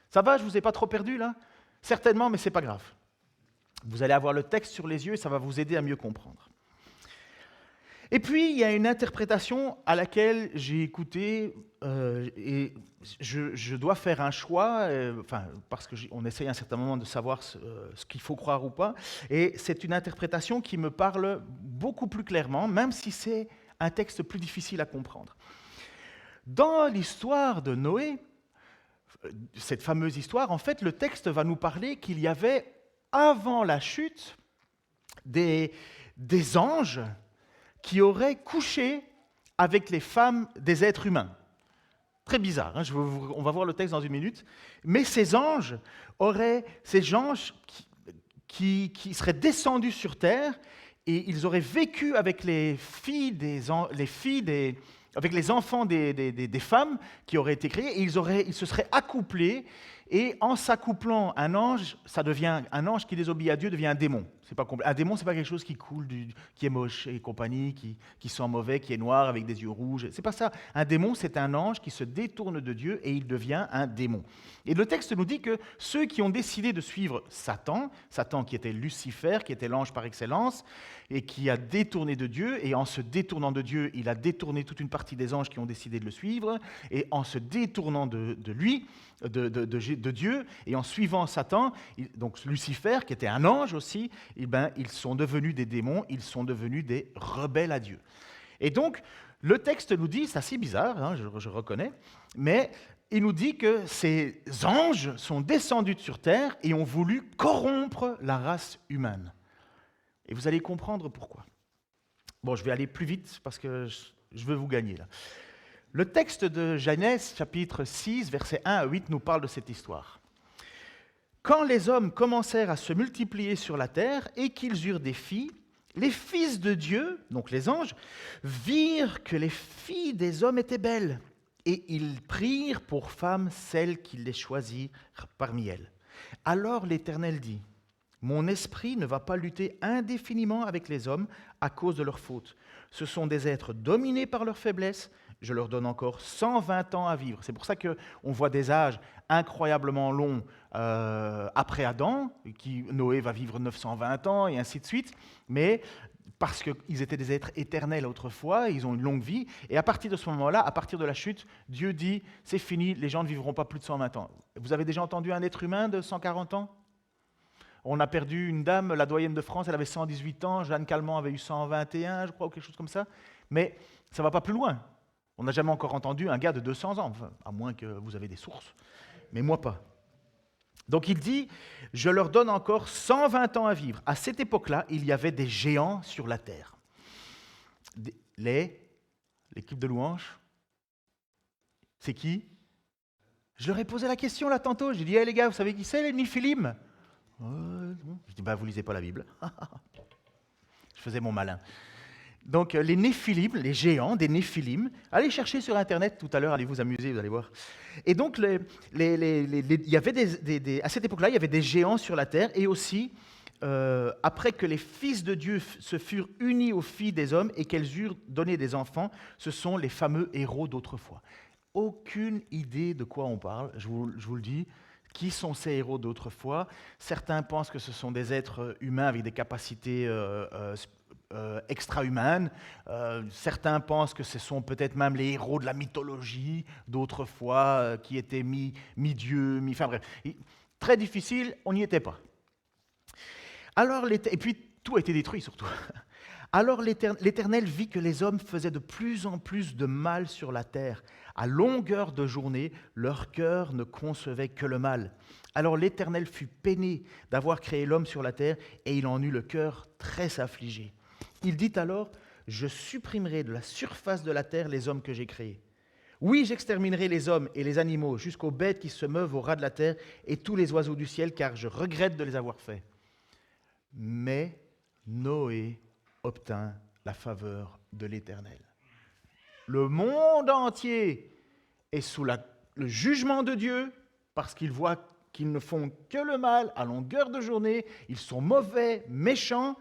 Ça va, je ne vous ai pas trop perdu là? Certainement, mais ce n'est pas grave. Vous allez avoir le texte sur les yeux et ça va vous aider à mieux comprendre. Et puis, il y a une interprétation à laquelle j'ai écouté et je dois faire un choix, parce qu'on essaye à un certain moment de savoir ce qu'il faut croire ou pas. Et c'est une interprétation qui me parle beaucoup plus clairement, même si c'est un texte plus difficile à comprendre. Dans l'histoire de Noé, cette fameuse histoire, en fait, le texte va nous parler qu'il y avait, avant la chute, des anges qui auraient couché avec les femmes des êtres humains. Très bizarre, hein, on va voir le texte dans une minute. Mais ces anges qui seraient descendus sur terre et ils auraient vécu avec avec les enfants des femmes qui auraient été créées et ils se seraient accouplés. Et en s'accouplant, un ange qui désobéit à Dieu devient un démon. C'est pas un démon, c'est pas quelque chose qui coule, qui est moche et compagnie, qui sent mauvais, qui est noir avec des yeux rouges. C'est pas ça. Un démon, c'est un ange qui se détourne de Dieu et il devient un démon. Et le texte nous dit que ceux qui ont décidé de suivre Satan, Satan qui était Lucifer, qui était l'ange par excellence, et qui a détourné de Dieu, et en se détournant de Dieu, il a détourné toute une partie des anges qui ont décidé de le suivre, et en se détournant de lui, de Dieu, et en suivant Satan, donc Lucifer, qui était un ange aussi, ils sont devenus des démons, ils sont devenus des rebelles à Dieu. Et donc, le texte nous dit, c'est assez bizarre, hein, je reconnais, mais il nous dit que ces anges sont descendus sur terre et ont voulu corrompre la race humaine. Et vous allez comprendre pourquoi. Bon, je vais aller plus vite parce que je veux vous gagner là. Le texte de Genèse, chapitre 6, versets 1 à 8, nous parle de cette histoire. Quand les hommes commencèrent à se multiplier sur la terre et qu'ils eurent des filles, les fils de Dieu, donc les anges, virent que les filles des hommes étaient belles, et ils prirent pour femmes celles qu'ils les choisirent parmi elles. Alors l'Éternel dit, « Mon esprit ne va pas lutter indéfiniment avec les hommes à cause de leurs fautes. Ce sont des êtres dominés par leur faiblesse. Je leur donne encore 120 ans à vivre. » C'est pour ça qu'on voit des âges incroyablement longs après Adam, Noé va vivre 920 ans et ainsi de suite, mais parce qu'ils étaient des êtres éternels autrefois, ils ont une longue vie, et à partir de ce moment-là, à partir de la chute, Dieu dit, c'est fini, les gens ne vivront pas plus de 120 ans. Vous avez déjà entendu un être humain de 140 ans ? On a perdu une dame, la doyenne de France, elle avait 118 ans, Jeanne Calment avait eu 121, je crois, ou quelque chose comme ça, mais ça ne va pas plus loin. On n'a jamais encore entendu un gars de 200 ans, enfin, à moins que vous avez des sources, mais moi pas. Donc il dit, je leur donne encore 120 ans à vivre. À cette époque-là, il y avait des géants sur la terre. L'équipe de louanges, c'est qui? Je leur ai posé la question là tantôt, j'ai dit, hey, les gars, vous savez qui c'est les Néphilim? Je dis, vous lisez pas la Bible. Je faisais mon malin. Donc les Néphilim, les géants des Néphilim, allez chercher sur Internet tout à l'heure, allez vous amuser, vous allez voir. Et donc il y avait à cette époque-là, il y avait des géants sur la terre, et aussi, après que les fils de Dieu se furent unis aux filles des hommes et qu'elles eurent donné des enfants, ce sont les fameux héros d'autrefois. Aucune idée de quoi on parle, je vous le dis. Qui sont ces héros d'autrefois? Certains pensent que ce sont des êtres humains avec des capacités extra-humaines. Certains pensent que ce sont peut-être même les héros de la mythologie d'autrefois qui étaient mi-dieux, enfin bref. Très difficile, on n'y était pas. Et puis tout a été détruit surtout. Alors l'Éternel vit que les hommes faisaient de plus en plus de mal sur la terre. À longueur de journée, leur cœur ne concevait que le mal. Alors l'Éternel fut peiné d'avoir créé l'homme sur la terre, et il en eut le cœur très affligé. Il dit alors, « Je supprimerai de la surface de la terre les hommes que j'ai créés. Oui, j'exterminerai les hommes et les animaux, jusqu'aux bêtes qui se meuvent au ras de la terre, et tous les oiseaux du ciel, car je regrette de les avoir faits. » Mais Noé obtint la faveur de l'Éternel. Le monde entier est sous le jugement de Dieu parce qu'ils voient qu'ils ne font que le mal à longueur de journée, ils sont mauvais, méchants,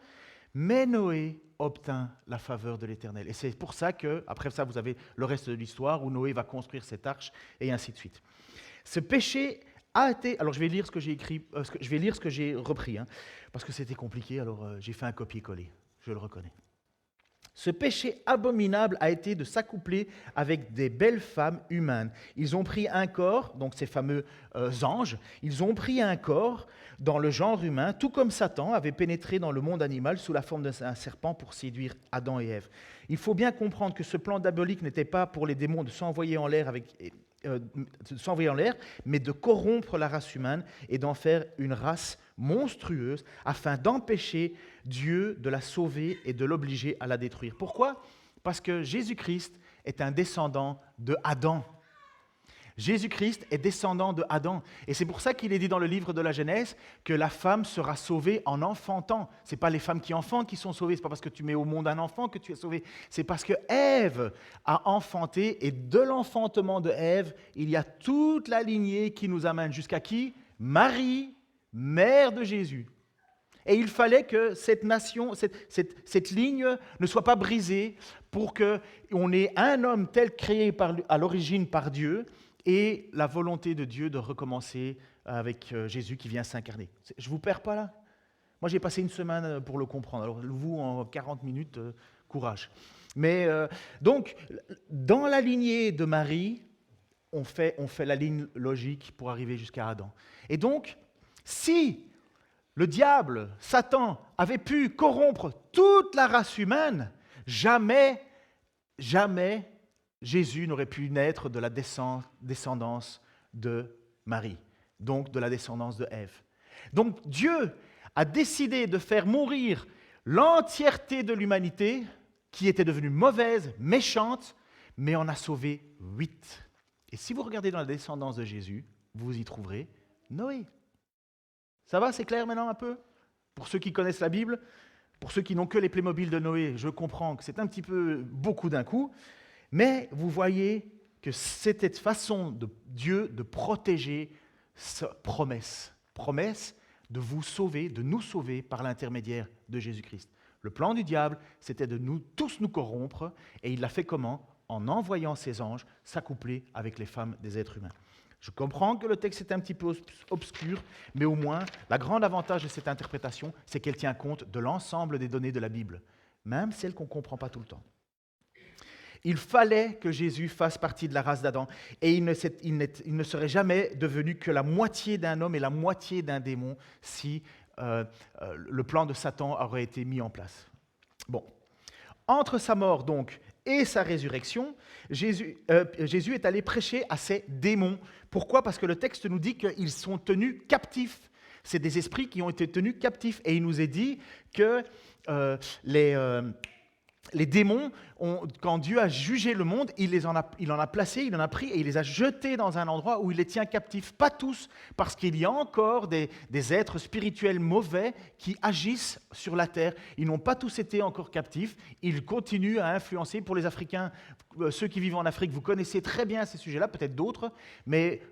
mais Noé obtint la faveur de l'Éternel. Et c'est pour ça que, après ça, vous avez le reste de l'histoire où Noé va construire cette arche et ainsi de suite. Ce péché a été... Alors je vais lire ce que j'ai écrit, je vais lire ce que j'ai repris, hein, parce que c'était compliqué, alors j'ai fait un copier-coller, je le reconnais. Ce péché abominable a été de s'accoupler avec des belles femmes humaines. Ils ont pris un corps, donc ces fameux anges, ils ont pris un corps dans le genre humain, tout comme Satan avait pénétré dans le monde animal sous la forme d'un serpent pour séduire Adam et Ève. Il faut bien comprendre que ce plan diabolique n'était pas pour les démons de s'envoyer en l'air mais de corrompre la race humaine et d'en faire une race monstrueuse afin d'empêcher Dieu de la sauver et de l'obliger à la détruire. Pourquoi? Parce que Jésus-Christ est un descendant de Adam. Jésus-Christ est descendant de Adam. Et c'est pour ça qu'il est dit dans le livre de la Genèse que la femme sera sauvée en enfantant. Ce n'est pas les femmes qui enfantent qui sont sauvées, ce n'est pas parce que tu mets au monde un enfant que tu es sauvé. C'est parce que Ève a enfanté, et de l'enfantement de Ève, il y a toute la lignée qui nous amène jusqu'à qui? Marie, mère de Jésus. Et il fallait que cette nation, cette ligne ne soit pas brisée pour qu'on ait un homme tel créé à l'origine par Dieu et la volonté de Dieu de recommencer avec Jésus qui vient s'incarner. Je ne vous perds pas là? Moi, j'ai passé une semaine pour le comprendre. Alors, vous, en 40 minutes, courage. Mais donc, dans la lignée de Marie, on fait la ligne logique pour arriver jusqu'à Adam. Et donc, si le diable, Satan, avait pu corrompre toute la race humaine, jamais Jésus n'aurait pu naître de la descendance de Marie, donc de la descendance de Ève. Donc Dieu a décidé de faire mourir l'entièreté de l'humanité qui était devenue mauvaise, méchante, mais en a sauvé 8. Et si vous regardez dans la descendance de Jésus, vous y trouverez Noé. Ça va, c'est clair maintenant un peu? Pour ceux qui connaissent la Bible, pour ceux qui n'ont que les Playmobil de Noé, je comprends que c'est un petit peu beaucoup d'un coup, mais vous voyez que c'était une façon de Dieu de protéger sa promesse. Promesse de vous sauver, de nous sauver par l'intermédiaire de Jésus-Christ. Le plan du diable, c'était de nous tous nous corrompre, et il l'a fait comment? En envoyant ses anges s'accoupler avec les femmes des êtres humains. Je comprends que le texte est un petit peu obscur, mais au moins, le grand avantage de cette interprétation, c'est qu'elle tient compte de l'ensemble des données de la Bible, même celles qu'on ne comprend pas tout le temps. Il fallait que Jésus fasse partie de la race d'Adam, et il ne serait jamais devenu que la moitié d'un homme et la moitié d'un démon si le plan de Satan aurait été mis en place. Bon. Entre sa mort donc et sa résurrection, Jésus est allé prêcher à ces démons. Pourquoi? Parce que le texte nous dit qu'ils sont tenus captifs. C'est des esprits qui ont été tenus captifs. Et il nous est dit que les démons, quand Dieu a jugé le monde, il en a placé, il en a pris et il les a jetés dans un endroit où il les tient captifs. Pas tous, parce qu'il y a encore des êtres spirituels mauvais qui agissent sur la terre. Ils n'ont pas tous été encore captifs. Ils continuent à influencer. Pour les Africains, ceux qui vivent en Afrique, vous connaissez très bien ces sujets-là, peut-être d'autres, mais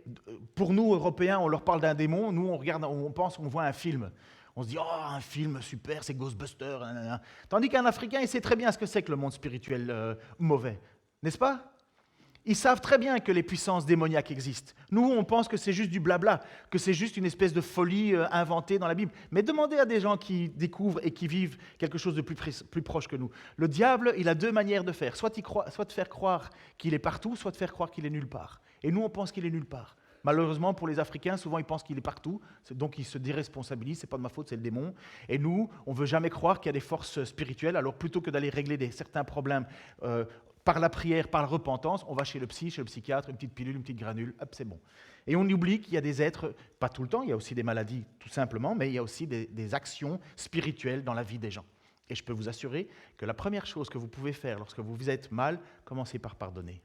pour nous, Européens, on leur parle d'un démon, nous, on regarde, on pense, on voit un film. On se dit, oh, un film super, c'est Ghostbusters. Nanana. Tandis qu'un Africain, il sait très bien ce que c'est que le monde spirituel mauvais. N'est-ce pas? Ils savent très bien que les puissances démoniaques existent. Nous, on pense que c'est juste du blabla, que c'est juste une espèce de folie inventée dans la Bible. Mais demandez à des gens qui découvrent et qui vivent quelque chose de plus proche que nous. Le diable, il a deux manières de faire. Soit de faire croire qu'il est partout, soit de faire croire qu'il est nulle part. Et nous, on pense qu'il est nulle part. Malheureusement, pour les Africains, souvent, ils pensent qu'il est partout, donc ils se déresponsabilisent, c'est pas de ma faute, c'est le démon. Et nous, on ne veut jamais croire qu'il y a des forces spirituelles, alors plutôt que d'aller régler certains problèmes par la prière, par la repentance, on va chez le psychiatre, une petite pilule, une petite granule, hop, c'est bon. Et on oublie qu'il y a des êtres, pas tout le temps, il y a aussi des maladies, tout simplement, mais il y a aussi des actions spirituelles dans la vie des gens. Et je peux vous assurer que la première chose que vous pouvez faire lorsque vous êtes mal, commencez par pardonner.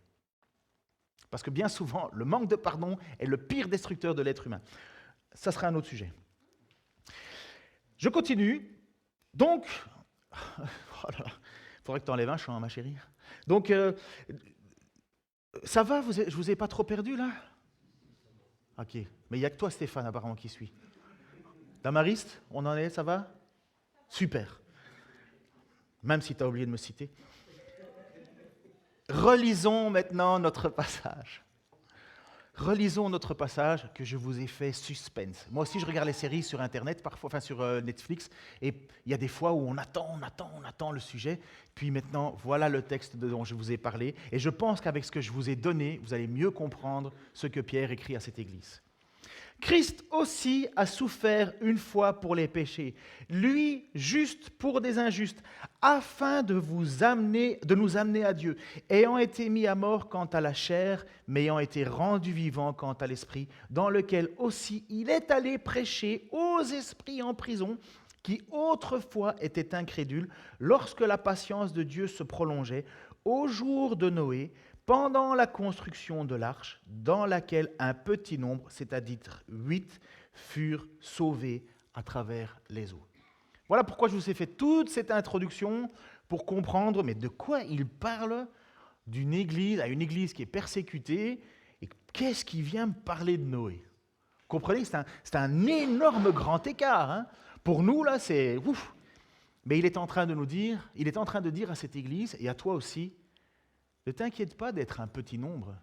Parce que bien souvent, le manque de pardon est le pire destructeur de l'être humain. Ça sera un autre sujet. Je continue. Donc, oh là là, il faudrait que tu enlèves un chant, ma chérie. Donc, ça va, je ne vous ai pas trop perdu là? Ok, mais il n'y a que toi, Stéphane, apparemment, qui suit. Damariste, on en est, ça va? Super. Même si tu as oublié de me citer. Relisons maintenant notre passage. Relisons notre passage que je vous ai fait suspense. Moi aussi, je regarde les séries sur Internet, parfois, enfin sur Netflix, et il y a des fois où on attend le sujet. Puis maintenant, voilà le texte dont je vous ai parlé. Et je pense qu'avec ce que je vous ai donné, vous allez mieux comprendre ce que Pierre écrit à cette église. Christ aussi a souffert une fois pour les péchés, lui juste pour des injustes, afin de nous amener à Dieu, ayant été mis à mort quant à la chair, mais ayant été rendu vivant quant à l'esprit, dans lequel aussi il est allé prêcher aux esprits en prison, qui autrefois étaient incrédules, lorsque la patience de Dieu se prolongeait, au jour de Noé, pendant la construction de l'arche, dans laquelle un petit nombre, c'est-à-dire 8, furent sauvés à travers les eaux. Voilà pourquoi je vous ai fait toute cette introduction pour comprendre, mais de quoi il parle d'une église, à une église qui est persécutée, et qu'est-ce qui vient me parler de Noé? Vous comprenez, c'est un énorme grand écart. Hein? Pour nous, là, c'est ouf. Mais il est en train de nous dire, il est en train de dire à cette église, et à toi aussi, ne t'inquiète pas d'être un petit nombre.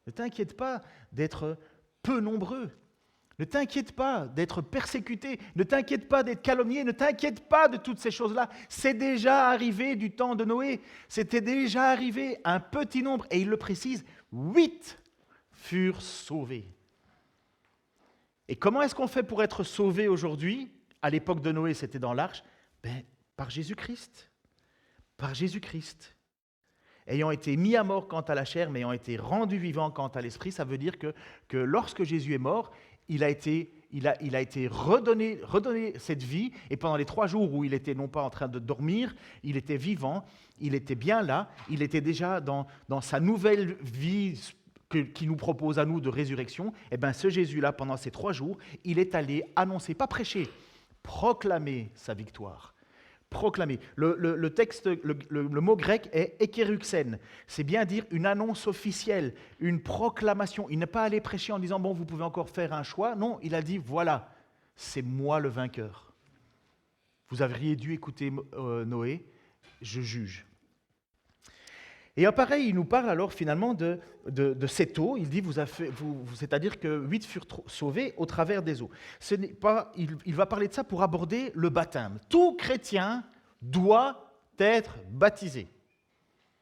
Ne t'inquiète pas d'être peu nombreux. Ne t'inquiète pas d'être persécuté. Ne t'inquiète pas d'être calomnié. Ne t'inquiète pas de toutes ces choses-là. C'est déjà arrivé du temps de Noé. C'était déjà arrivé un petit nombre. Et il le précise, 8 furent sauvés. Et comment est-ce qu'on fait pour être sauvé aujourd'hui? À l'époque de Noé, c'était dans l'arche. Par Jésus-Christ. Par Jésus-Christ. Ayant été mis à mort quant à la chair, mais ayant été rendu vivant quant à l'esprit, ça veut dire que lorsque Jésus est mort, il a été redonné cette vie, et pendant les 3 jours où il était non pas en train de dormir, il était vivant, il était bien là, il était déjà dans sa nouvelle vie qui nous propose à nous de résurrection. Et bien ce Jésus-là, pendant ces 3 jours, il est allé annoncer, pas prêcher, proclamer sa victoire. Proclamer. Le texte, le mot grec est ekeruxen. C'est bien dire une annonce officielle, une proclamation. Il n'est pas allé prêcher en disant, bon, vous pouvez encore faire un choix. Non, il a dit, voilà, c'est moi le vainqueur. Vous auriez dû écouter Noé, je juge. Et pareil, il nous parle alors finalement de cette eau. Il dit, c'est-à-dire que 8 furent sauvés au travers des eaux. Il va parler de ça pour aborder le baptême. Tout chrétien doit être baptisé.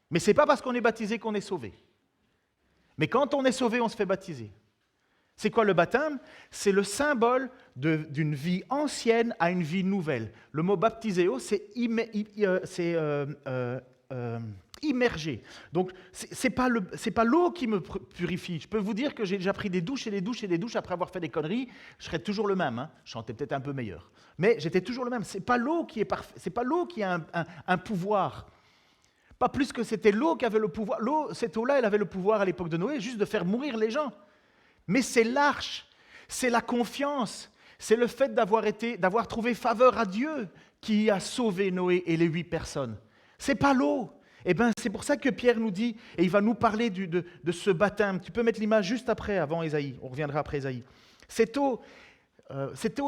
Mais ce n'est pas parce qu'on est baptisé qu'on est sauvé. Mais quand on est sauvé, on se fait baptiser. C'est quoi le baptême? C'est le symbole d'une vie ancienne à une vie nouvelle. Le mot baptiséo, c'est immergé. Donc, c'est pas l'eau qui me purifie. Je peux vous dire que j'ai déjà pris des douches et des douches et des douches après avoir fait des conneries. Je serais toujours le même. Hein. Je chantais peut-être un peu meilleur. Mais j'étais toujours le même. C'est pas l'eau qui est parfaite. C'est pas l'eau qui a un pouvoir. Pas plus que c'était l'eau qui avait le pouvoir. Cette eau-là, elle avait le pouvoir à l'époque de Noé juste de faire mourir les gens. Mais c'est l'arche. C'est la confiance. C'est le fait d'avoir trouvé faveur à Dieu qui a sauvé Noé et les 8 personnes. C'est pas l'eau. Eh bien, c'est pour ça que Pierre nous dit, et il va nous parler de ce baptême. Tu peux mettre l'image juste après, avant Ésaïe. On reviendra après Ésaïe. Cette eau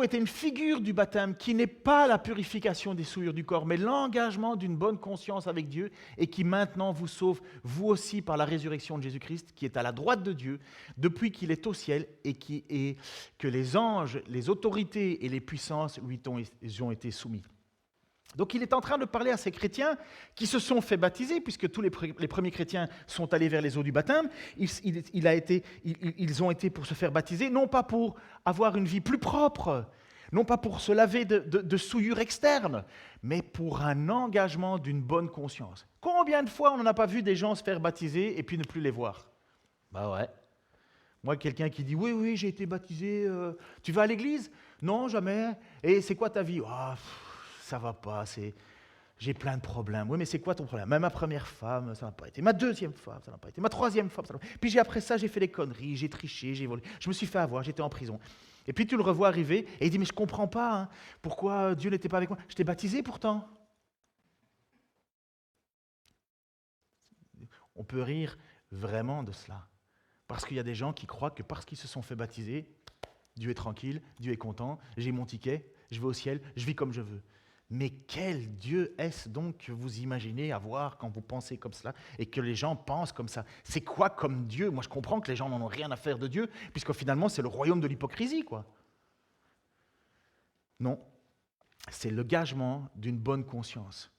était une figure du baptême qui n'est pas la purification des souillures du corps, mais l'engagement d'une bonne conscience avec Dieu et qui maintenant vous sauve, vous aussi, par la résurrection de Jésus-Christ, qui est à la droite de Dieu, depuis qu'il est au ciel et que les anges, les autorités et les puissances lui ont été soumis. Donc il est en train de parler à ces chrétiens qui se sont fait baptiser, puisque tous les premiers chrétiens sont allés vers les eaux du baptême. Ils ont été pour se faire baptiser, non pas pour avoir une vie plus propre, non pas pour se laver de souillures externes, mais pour un engagement d'une bonne conscience. Combien de fois on n'en a pas vu des gens se faire baptiser et puis ne plus les voir? Bah ouais. Moi, quelqu'un qui dit « Oui, j'ai été baptisé, tu vas à l'église ?» « Non, jamais. Et c'est quoi ta vie ?»« Ça va pas, j'ai plein de problèmes. » « Oui, mais c'est quoi ton problème ?»« Même ma première femme, ça n'a pas été. Ma deuxième femme, ça n'a pas été. Ma troisième femme, ça n'a pas été. Puis après ça, j'ai fait des conneries, j'ai triché, j'ai volé. Je me suis fait avoir, j'étais en prison. » Et puis tu le revois arriver et il dit « Mais je ne comprends pas, hein, pourquoi Dieu n'était pas avec moi. Je t'ai baptisé pourtant. » On peut rire vraiment de cela. Parce qu'il y a des gens qui croient que parce qu'ils se sont fait baptiser, Dieu est tranquille, Dieu est content, j'ai mon ticket, je vais au ciel, je vis comme je veux. Mais quel Dieu est-ce donc que vous imaginez avoir quand vous pensez comme cela et que les gens pensent comme ça? C'est quoi comme Dieu? Moi, je comprends que les gens n'en ont rien à faire de Dieu, puisque finalement, c'est le royaume de l'hypocrisie, quoi. Non, c'est le gagement d'une bonne conscience.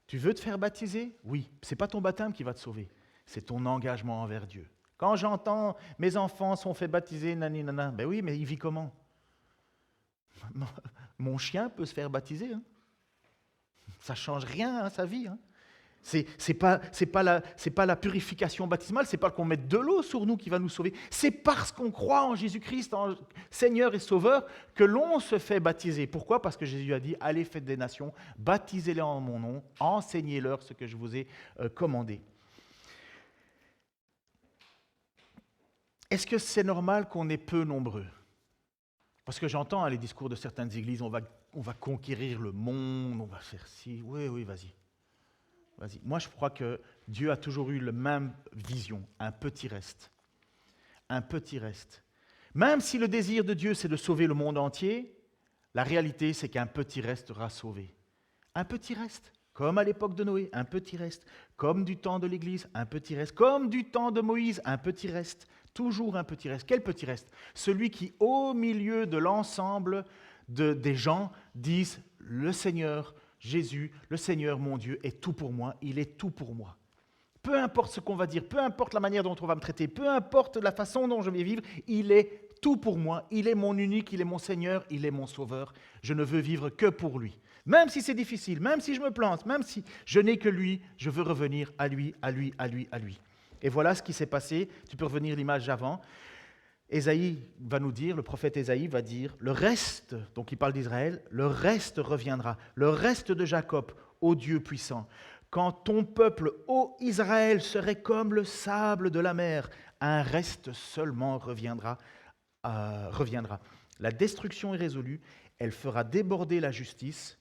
Tu veux te faire baptiser? Oui, ce n'est pas ton baptême qui va te sauver, c'est ton engagement envers Dieu. Quand j'entends « mes enfants sont fait baptiser, nani, nana », ben oui, mais il vit comment? Mon chien peut se faire baptiser, hein. Ça ne change rien à sa vie. Hein. C'est pas la purification baptismale, c'est pas qu'on mette de l'eau sur nous qui va nous sauver. C'est parce qu'on croit en Jésus-Christ, en Seigneur et Sauveur, que l'on se fait baptiser. Pourquoi? Parce que Jésus a dit, allez, faites des nations, baptisez-les en mon nom, enseignez-leur ce que je vous ai commandé. Est-ce que c'est normal qu'on est peu nombreux? Parce que j'entends les discours de certaines églises, on va conquérir le monde, on va faire ci. Oui, vas-y. Moi, je crois que Dieu a toujours eu la même vision, un petit reste. Un petit reste. Même si le désir de Dieu, c'est de sauver le monde entier, La réalité, c'est qu'un petit restera sauvé. Un petit reste, comme à l'époque de Noé, un petit reste, comme du temps de l'Église, un petit reste, comme du temps de Moïse, un petit reste, toujours un petit reste. Quel petit reste? Celui qui, au milieu de l'ensemble des gens, disent « Le Seigneur, Jésus, le Seigneur, mon Dieu, est tout pour moi, il est tout pour moi ». Peu importe ce qu'on va dire, peu importe la manière dont on va me traiter, peu importe la façon dont je vais vivre, il est tout pour moi, il est mon unique, il est mon Seigneur, il est mon Sauveur. Je ne veux vivre que pour lui. Même si c'est difficile, même si je me plante, même si je n'ai que lui, je veux revenir à lui, à lui, à lui, à lui. Et voilà ce qui s'est passé. Tu peux revenir l'image d'avant. Ésaïe va nous dire, le prophète Ésaïe va dire, le reste, donc il parle d'Israël, le reste reviendra, le reste de Jacob, ô Dieu puissant. Quand ton peuple, ô Israël, serait comme le sable de la mer, un reste seulement reviendra. La destruction est résolue, elle fera déborder la justice,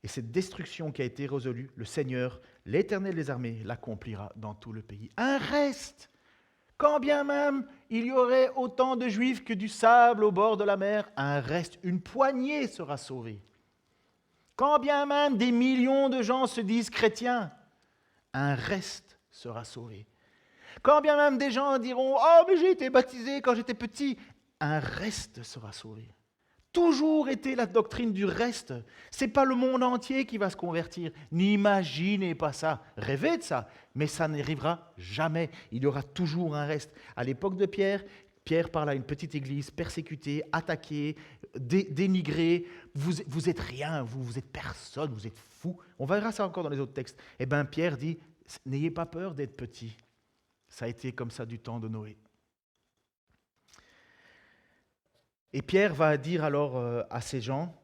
et cette destruction qui a été résolue, le Seigneur, l'Éternel des armées, l'accomplira dans tout le pays. Un reste! Quand bien même il y aurait autant de Juifs que du sable au bord de la mer, un reste, une poignée sera sauvée. Quand bien même des millions de gens se disent chrétiens, un reste sera sauvé. Quand bien même des gens diront « Oh, mais j'ai été baptisé quand j'étais petit », un reste sera sauvé. Toujours été la doctrine du reste. Ce n'est pas le monde entier qui va se convertir. N'imaginez pas ça. Rêvez de ça. Mais ça n'arrivera jamais. Il y aura toujours un reste. À l'époque de Pierre, Pierre parle à une petite église persécutée, attaquée, dénigrée. Vous êtes rien, vous êtes personne, vous êtes fou. On verra ça encore dans les autres textes. Eh bien, Pierre dit, n'ayez pas peur d'être petit. Ça a été comme ça du temps de Noé. Et Pierre va dire alors à ces gens,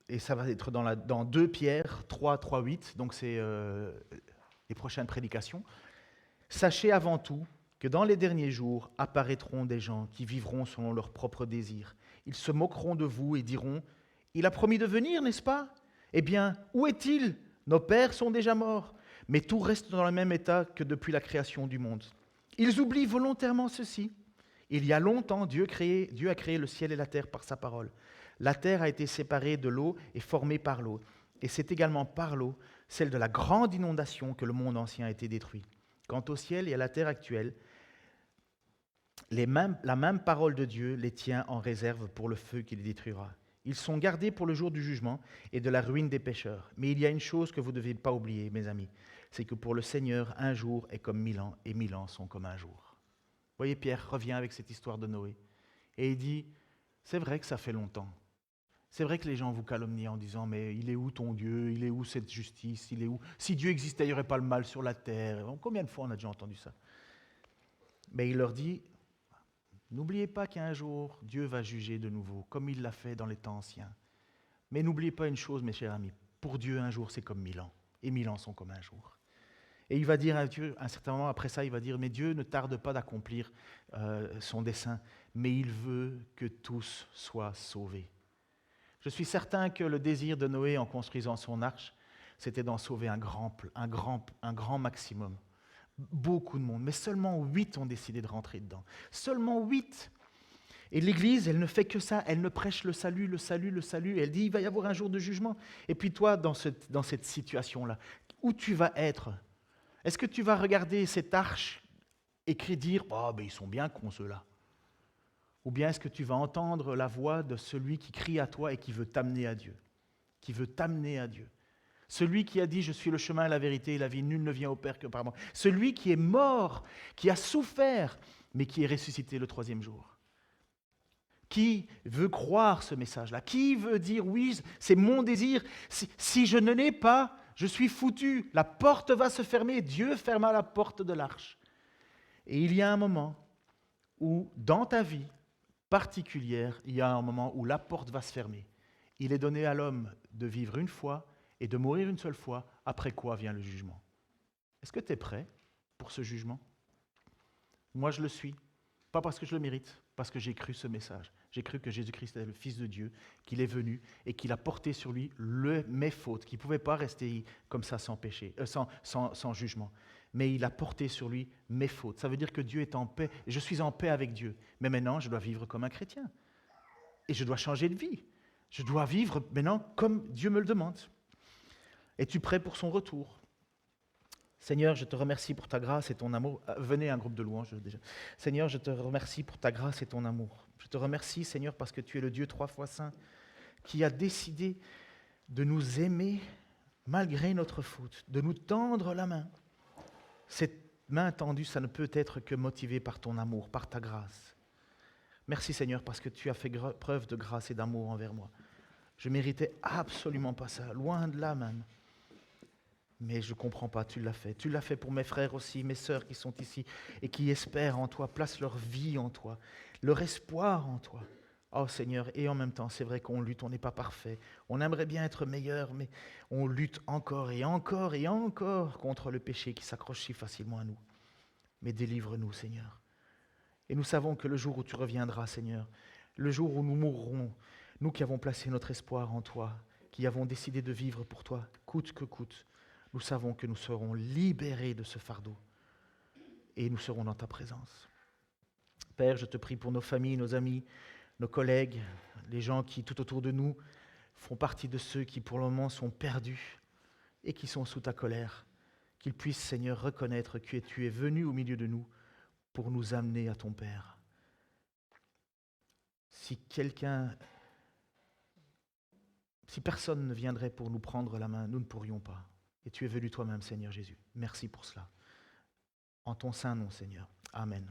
et ça va être dans 2 Pierre 3, 8, donc c'est les prochaines prédications. Sachez avant tout que dans les derniers jours apparaîtront des gens qui vivront selon leurs propres désirs. Ils se moqueront de vous et diront « Il a promis de venir, n'est-ce pas ? Eh bien, où est-il ? Nos pères sont déjà morts. » Mais tout reste dans le même état que depuis la création du monde. Ils oublient volontairement ceci. Il y a longtemps, Dieu a créé le ciel et la terre par sa parole. La terre a été séparée de l'eau et formée par l'eau. Et c'est également par l'eau, celle de la grande inondation, que le monde ancien a été détruit. Quant au ciel et à la terre actuelle, la même parole de Dieu les tient en réserve pour le feu qui les détruira. Ils sont gardés pour le jour du jugement et de la ruine des pécheurs. Mais il y a une chose que vous ne devez pas oublier, mes amis, c'est que pour le Seigneur, un jour est comme 1000 ans et 1000 ans sont comme un jour. Vous voyez, Pierre revient avec cette histoire de Noé. Et il dit, c'est vrai que ça fait longtemps. C'est vrai que les gens vous calomnient en disant, mais il est où ton Dieu? Il est où cette justice? Il est où? Si Dieu existait, il n'y aurait pas le mal sur la terre. Combien de fois on a déjà entendu ça? Mais il leur dit, n'oubliez pas qu'un jour, Dieu va juger de nouveau, comme il l'a fait dans les temps anciens. Mais n'oubliez pas une chose, mes chers amis, pour Dieu, un jour, c'est comme 1000 ans. Et 1000 ans sont comme un jour. Et il va dire à Dieu, à un certain moment après ça, il va dire, mais Dieu ne tarde pas d'accomplir son dessein, mais il veut que tous soient sauvés. Je suis certain que le désir de Noé en construisant son arche, c'était d'en sauver un grand maximum. Beaucoup de monde, mais seulement 8 ont décidé de rentrer dedans. Seulement 8. Et l'Église, elle ne fait que ça, elle ne prêche le salut, le salut, le salut. Elle dit, il va y avoir un jour de jugement. Et puis toi, dans cette situation-là, où tu vas être? Est-ce que tu vas regarder cette arche et dire « Oh, ben ils sont bien cons ceux-là » Ou bien est-ce que tu vas entendre la voix de celui qui crie à toi et qui veut t'amener à Dieu? Qui veut t'amener à Dieu. Celui qui a dit « Je suis le chemin, la vérité et la vie, nul ne vient au Père que par moi ». Celui qui est mort, qui a souffert, mais qui est ressuscité le 3e jour. Qui veut croire ce message-là? Qui veut dire « Oui, c'est mon désir, si je ne l'ai pas, je suis foutu, la porte va se fermer, Dieu ferma la porte de l'arche. » Et il y a un moment où, dans ta vie particulière, il y a un moment où la porte va se fermer. Il est donné à l'homme de vivre une fois et de mourir une seule fois, après quoi vient le jugement. Est-ce que tu es prêt pour ce jugement? Moi, je le suis. Pas parce que je le mérite, parce que j'ai cru ce message. J'ai cru que Jésus-Christ est le Fils de Dieu, qu'il est venu et qu'il a porté sur lui mes fautes, qu'il ne pouvait pas rester comme ça sans péché, sans jugement. Mais il a porté sur lui mes fautes. Ça veut dire que Dieu est en paix. Je suis en paix avec Dieu. Mais maintenant, je dois vivre comme un chrétien. Et je dois changer de vie. Je dois vivre maintenant comme Dieu me le demande. Es-tu prêt pour son retour? Seigneur, je te remercie pour ta grâce et ton amour. Venez, un groupe de louanges déjà. Seigneur, je te remercie pour ta grâce et ton amour. Je te remercie, Seigneur, parce que tu es le Dieu 3 fois saint qui a décidé de nous aimer malgré notre faute, de nous tendre la main. Cette main tendue, ça ne peut être que motivé par ton amour, par ta grâce. Merci, Seigneur, parce que tu as fait preuve de grâce et d'amour envers moi. Je méritais absolument pas ça, loin de là même. Mais je ne comprends pas, tu l'as fait. Tu l'as fait pour mes frères aussi, mes sœurs qui sont ici et qui espèrent en toi, placent leur vie en toi, leur espoir en toi. Oh Seigneur, et en même temps, c'est vrai qu'on lutte, on n'est pas parfait. On aimerait bien être meilleur, mais on lutte encore et encore et encore contre le péché qui s'accroche si facilement à nous. Mais délivre-nous, Seigneur. Et nous savons que le jour où tu reviendras, Seigneur, le jour où nous mourrons, nous qui avons placé notre espoir en toi, qui avons décidé de vivre pour toi, coûte que coûte, nous savons que nous serons libérés de ce fardeau et nous serons dans ta présence. Père, je te prie pour nos familles, nos amis, nos collègues, les gens qui, tout autour de nous, font partie de ceux qui, pour le moment, sont perdus et qui sont sous ta colère. Qu'ils puissent, Seigneur, reconnaître que tu es venu au milieu de nous pour nous amener à ton Père. Si personne ne viendrait pour nous prendre la main, nous ne pourrions pas. Et tu es venu toi-même, Seigneur Jésus. Merci pour cela. En ton saint nom, Seigneur. Amen.